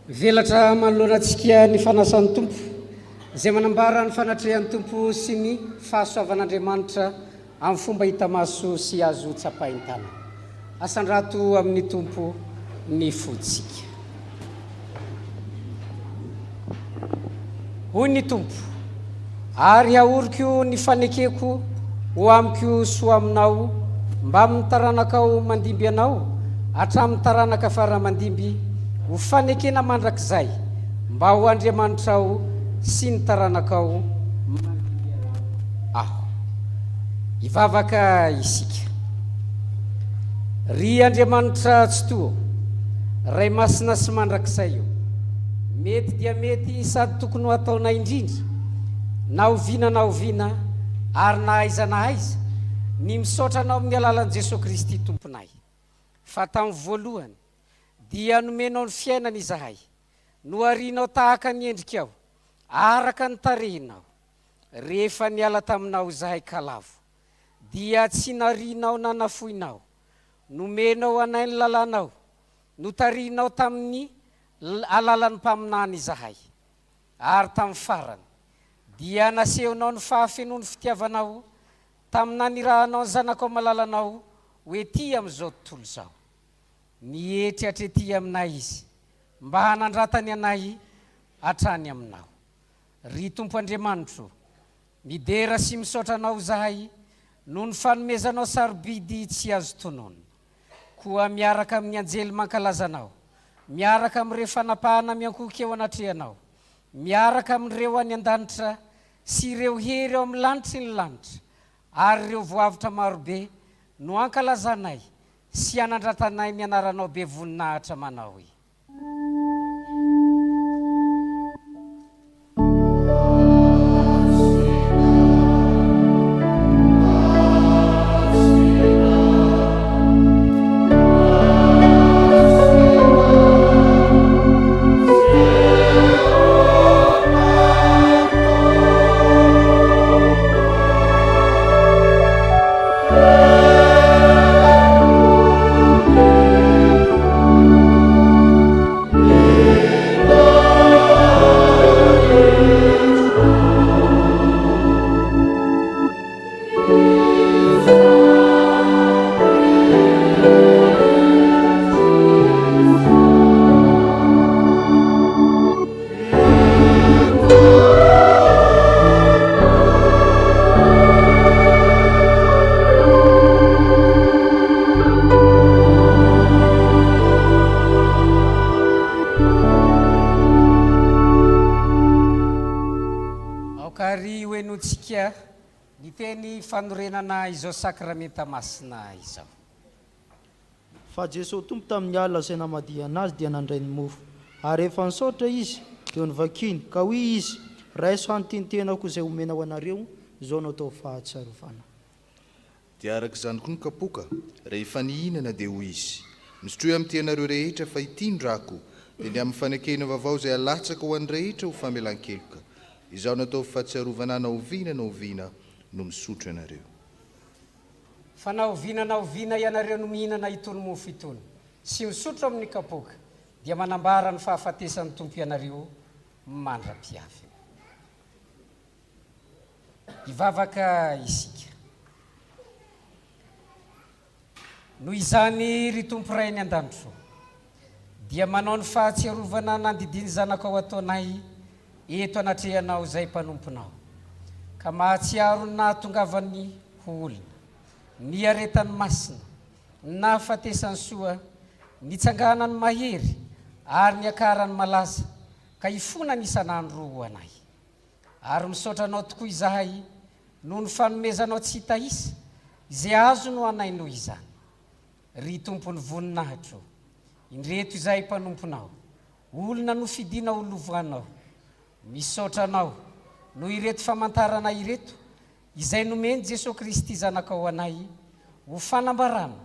velatra manoloanatsika ny fanasan'ny tompo izay manambara ny fanatrehan'ny tompo sy ny fahasoavan'Andriamanitra amin'ny fomba hita maso sy azo tsapahin-tana. Asandrato amin'ny tompo ny fotsika. Hoy ny tompo, ary aoriko ny fanekeko ho amiko soa aminao, mba amin'ny taranakao mandimby anao, hatramin'ny taranaka fara mandimby, ho fanekena mandrakizay, mba ho Andriamanitrao sy ny taranakao mandimby aho. Ivavaka isika. Ry Andriamanitra tsy toa, Ray masina sy mandrakizay io, mety dia mety sady tokony ho ataona indrindra na oviana ary nahaizana aiza ny misaotra anao amin'ny alalan'i Jesosy Kristy tomponay. Fa tamin'ny voalohany dia nomenao ny fiainana izahay, noharianao tahaka ny endrikao, araka ny tarehinao. Rehefa niala taminao izahay kalavo dia tsy narianao na nafoinao, nomenao anay ny lalanao, notarianao tamin'ny alalan'ny mpaminany izahay. Ary tamin'ny farany dia nasehonao ny fahafenony fitiavanao tamina nirahanao ny zanakao malalanao hoe ty amin'izao tontolo izao. Nihetry hatrety aminay izy mba hanandratany anay hatrany aminao. Ry Tompo Andriamanitro, midera sy misaotra anao izahay noho ny fanomezanao sarobidy tsy azo tonoana, koa miaraka amin'ny anjely mankalazanao, miaraka amin'ireo fanapahana miankoky eo anatrehanao, miaraka amin'ireo any an-danitra sy ireo hery eo amin'ny lanitra ny lanitra, ary ireo voavitra marobe no ankalazanay sy anandratanay ny anaranao be voninahitra manao hoe fanorenana izao sakramenta masina izao. Fa Jesosy Tompo tamin'ny alina izay namadia anazy dia nandray ny mofo, ary rehefa nisaotra izy dia nivakiny ka hoy izy, raiso hanotentenako izay omenao anareo, izao no atao fahatsiarovana. Dia araka izany koa ny kapoka rehefa nihinana dia hoy izy, misotroy amin'ny tianareo rehetra fa ity ny drako dia ny amin'ny fanekena vaovao izay alatsaka ho an'ny rehetra ho famelan-keloka. Izao no atao fahatsiarovana na oviana no misotro ianareo. Fa na oviana ianareo no mihinana itony mofo itony sy misotro amin'ny kapoka dia manambara ny fahafatesan'ny Tompo ianareo mandra-piavy. Ivavaka isika. Noho izany ry Tompo Ray ny an-danitro dia manao ny fahatsiarovana nandidiny zanakao ataonay eto anatrehanao izay mpanomponao, ka mahatsiaro ny nahatongavany olona, ny aretany masina, ny nahafatesany soa, ny tsanganany mahery ary ny akarany malaza, ka ifona ny isanandro ho anay. Ary misaotra anao tokoa izahay noho ny fanomezanao tsy hita isa izay azo no anay noho izany. Ry Tompony voninahitro, indreto izahay mpanomponao, olona no fidinao lovonao, misaotra anao no ireto famantarana ireto izay nomeny Jesosy Kristy zanakao anay ho fanambarana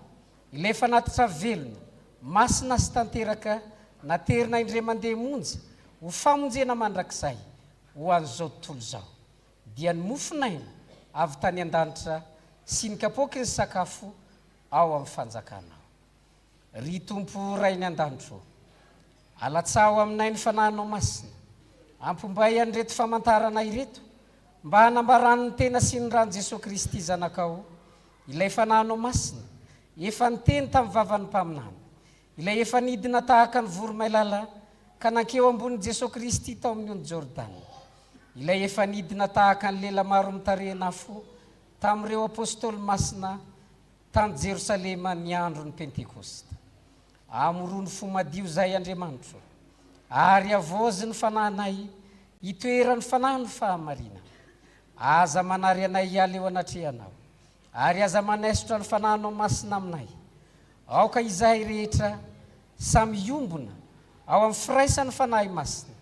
ilay fanatitra velona masina sy tanteraka naterina indray mandeha monja ho famonjena mandrakizay ho an'izao tontolo izao. Dia ny mofinaina avy tany an-danitra sy ny kapoky ny sakafo ao amin'ny fanjakanao. Ry Tompo Ray ny an-danitro, alatsaho aminay ny fanahinao masina, ampombay an'ireto famantarana ireto mba hanambaran'ny tena sy ny rano Jesosy Kristy zanakao, ilay fanahinao masina efa niteny tamin'ny vavan'ny mpaminany, ilay efa nidina tahaka ny voromailala ka nankeo ambony Jesosy Kristy tao amin'ny on'ny Jordana, ilay efa nidina tahaka ny lela maro mitarehana afo tamin'ireo apôstôly masina tany Jerosalema ny andro ny Pentekosta. Amoroa ny fo madio zay Andriamanitro, ary avozy ny fanahinay itoerany fanahy ny fahamarina. Aza manary anay hiala eo anatrehanao, ary aza manesotra ny fanahinao masina aminay. Aoka izahay rehetra samy iombona ao amin'ny firaisan'ny fanahy masina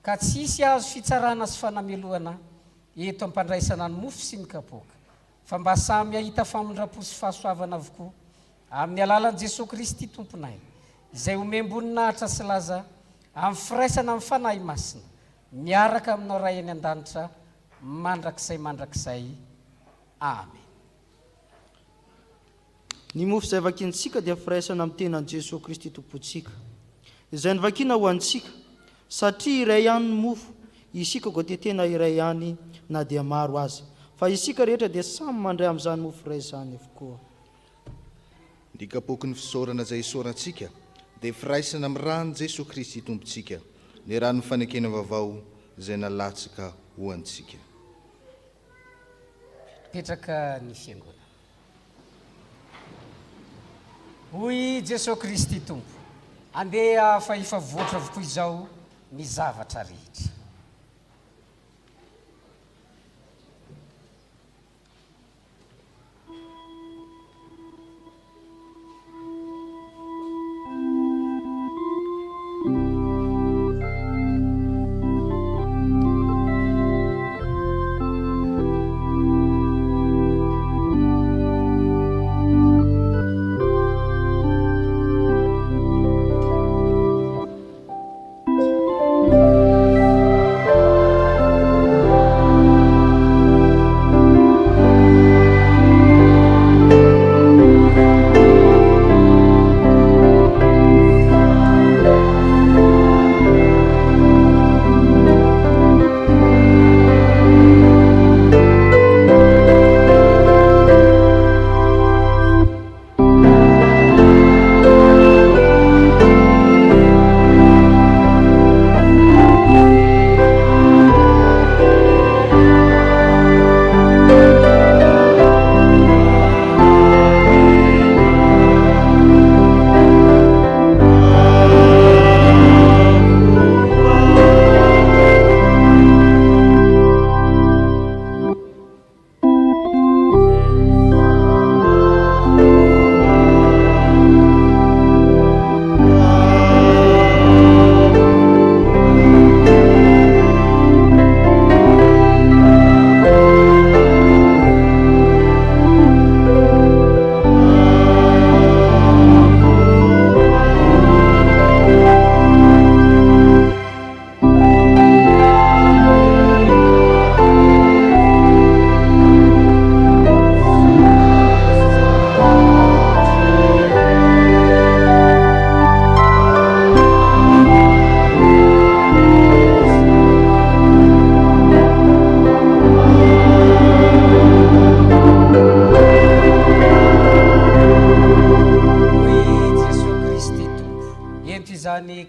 ka tsisy azo fitsarana sy fanamelohana eto ampandraisana ny mofo sy ny kapoaka fa mba samy ahita famondrapo sy fahasoavana avokoa amin'ny alalan'i Jesosy Kristy tomponay izay omem-boninahitra sy laza amin'ny firaisana amin'ny fanahy masina miaraka aminao ray any an-danitra mandrakizay amen. Ny mofo izay vakintsika dia firaisana amin'ny tenan Jesosy Kristy tompontsika izay nivakina ho antsika satria iray ihany ny mofo isika koa dia tena iray ihany na dia maro aza fa isika rehetra dia samy mandray amin'izany mofo iray izany avokoa. Ny kapoky ny fisaorana izay isaorantsika dia firaisana amin'ny rano Jesosy Kristy tompontsika ny rano fanekena vaovao izay nalatsaka ho antsika. Petraka ny fiangonana. Hoy Jesosy Kristy tompo, andeha fa ifavoatra avokoa izao ny zavatra rehetra.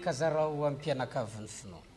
Kazarao amin'ny mpianakavin'ny finoana.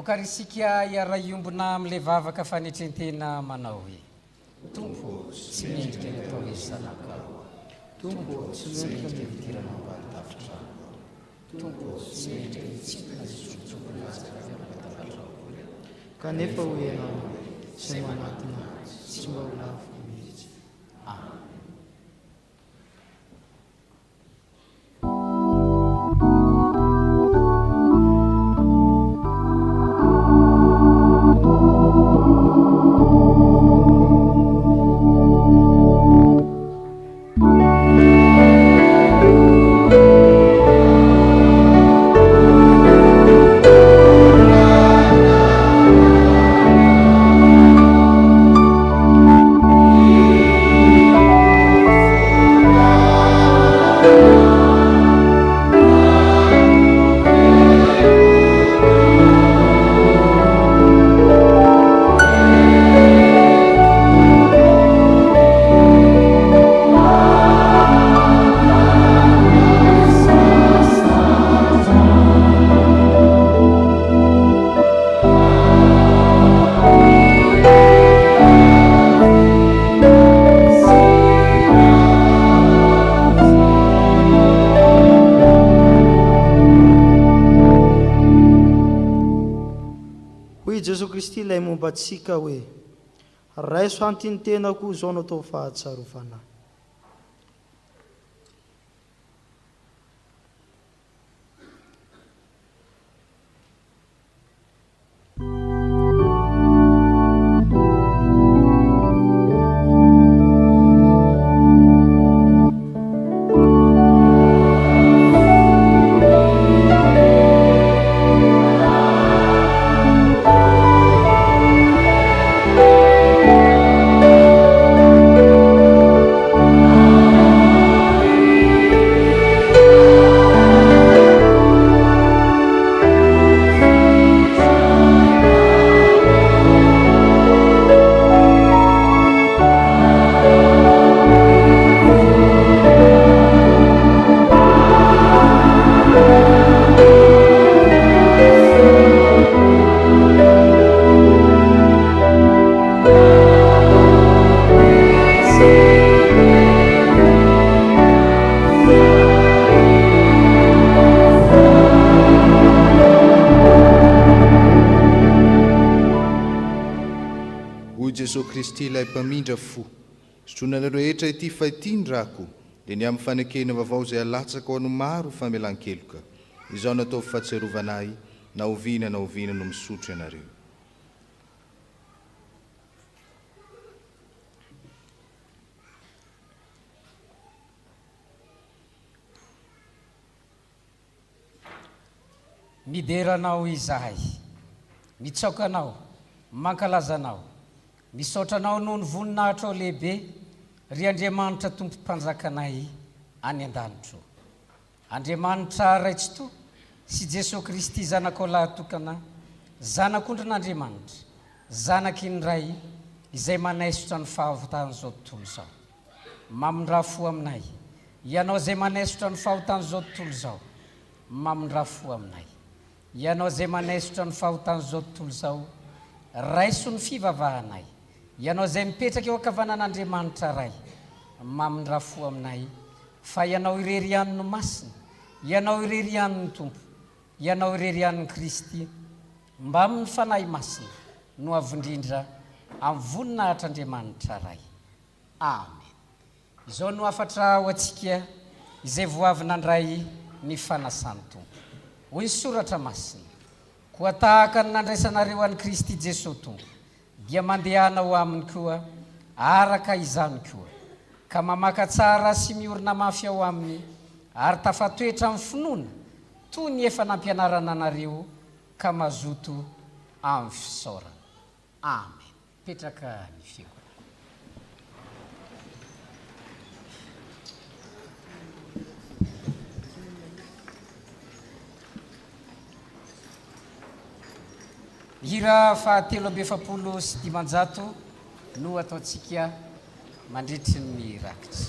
voakary isika iara iombona amin'ilay vavaka fanetrentena manao hoe tompo tsy mendrika ny atao izy zanakao, tompo tsy mendrika ny fidirana ambaditafitra, tompo tsy mendrika ny tsipona zitsontsopona azakavy kanefa ho ianao izay manatona tsy mba ho lafo mihitsy. Jesu Kristy ilay momba antsika hoe raiso antiny tenako zao no atao fahatsarovana. Jesosy Kristy ilay mpamindra fo, sotroina rehetra ity fa ity ndrako, dia ny amin'ny fanekena vaovao izay alatsaka ho an'ny maro famelan-keloka. Izao natao fahatserovanahy, na oviana no misotro ianareo. Mideranao izahay, mitsaokanao, mankalazanao, misotranao noho ny voninahitra ao lehibe, ry Andriamanitra tompo mpanjakanay any an-danitro. Andriamanitra raitso sy Jesosy Kristy zanakao lahatokana, zanak'ondrin'Andriamanitra, zanaky ny ray izay manaisotra ny fahavitan'izao tontolo izao. Mamindra-fo aminay, ianao izay manaisotra ny fahavitan'izao tontolo izao, mamindra-fo aminay. Ianao izay manaisotra ny fahavitan'izao tontolo izao, raiso ny fivavahanay. Ianao izay mipetraka eo ankavanan'Andriamanitra ray, mamindra-fo aminay, fa ianao irery ihany no masina, ianao irery ihany ny tompo, ianao irery ihany ny Kristy, mba amin'ny fanahy masina no avindrindra amin'ny voninahitr'Andriamanitra ray. Amen. Izao no afatra ho antsika izay voavy nandray ny fanasan'ny tompo. Hoy ny soratra masina, koa tahaka ny nandraisanareo an'i Kristy Jesosy tompo, dia mandehanao aminy koa araka izany koa, ka mamaka tsara sy miorina mafy ao aminy, ary tafatoetra amin'ny finoana toy ny efa nampianarana anareo ka mazoto amin'ny fisaorana. Amen. Petraka ny fiainana. Hira fahatelo amby efapolo sy dimanjato no ataontsika mandritry ny rakitra.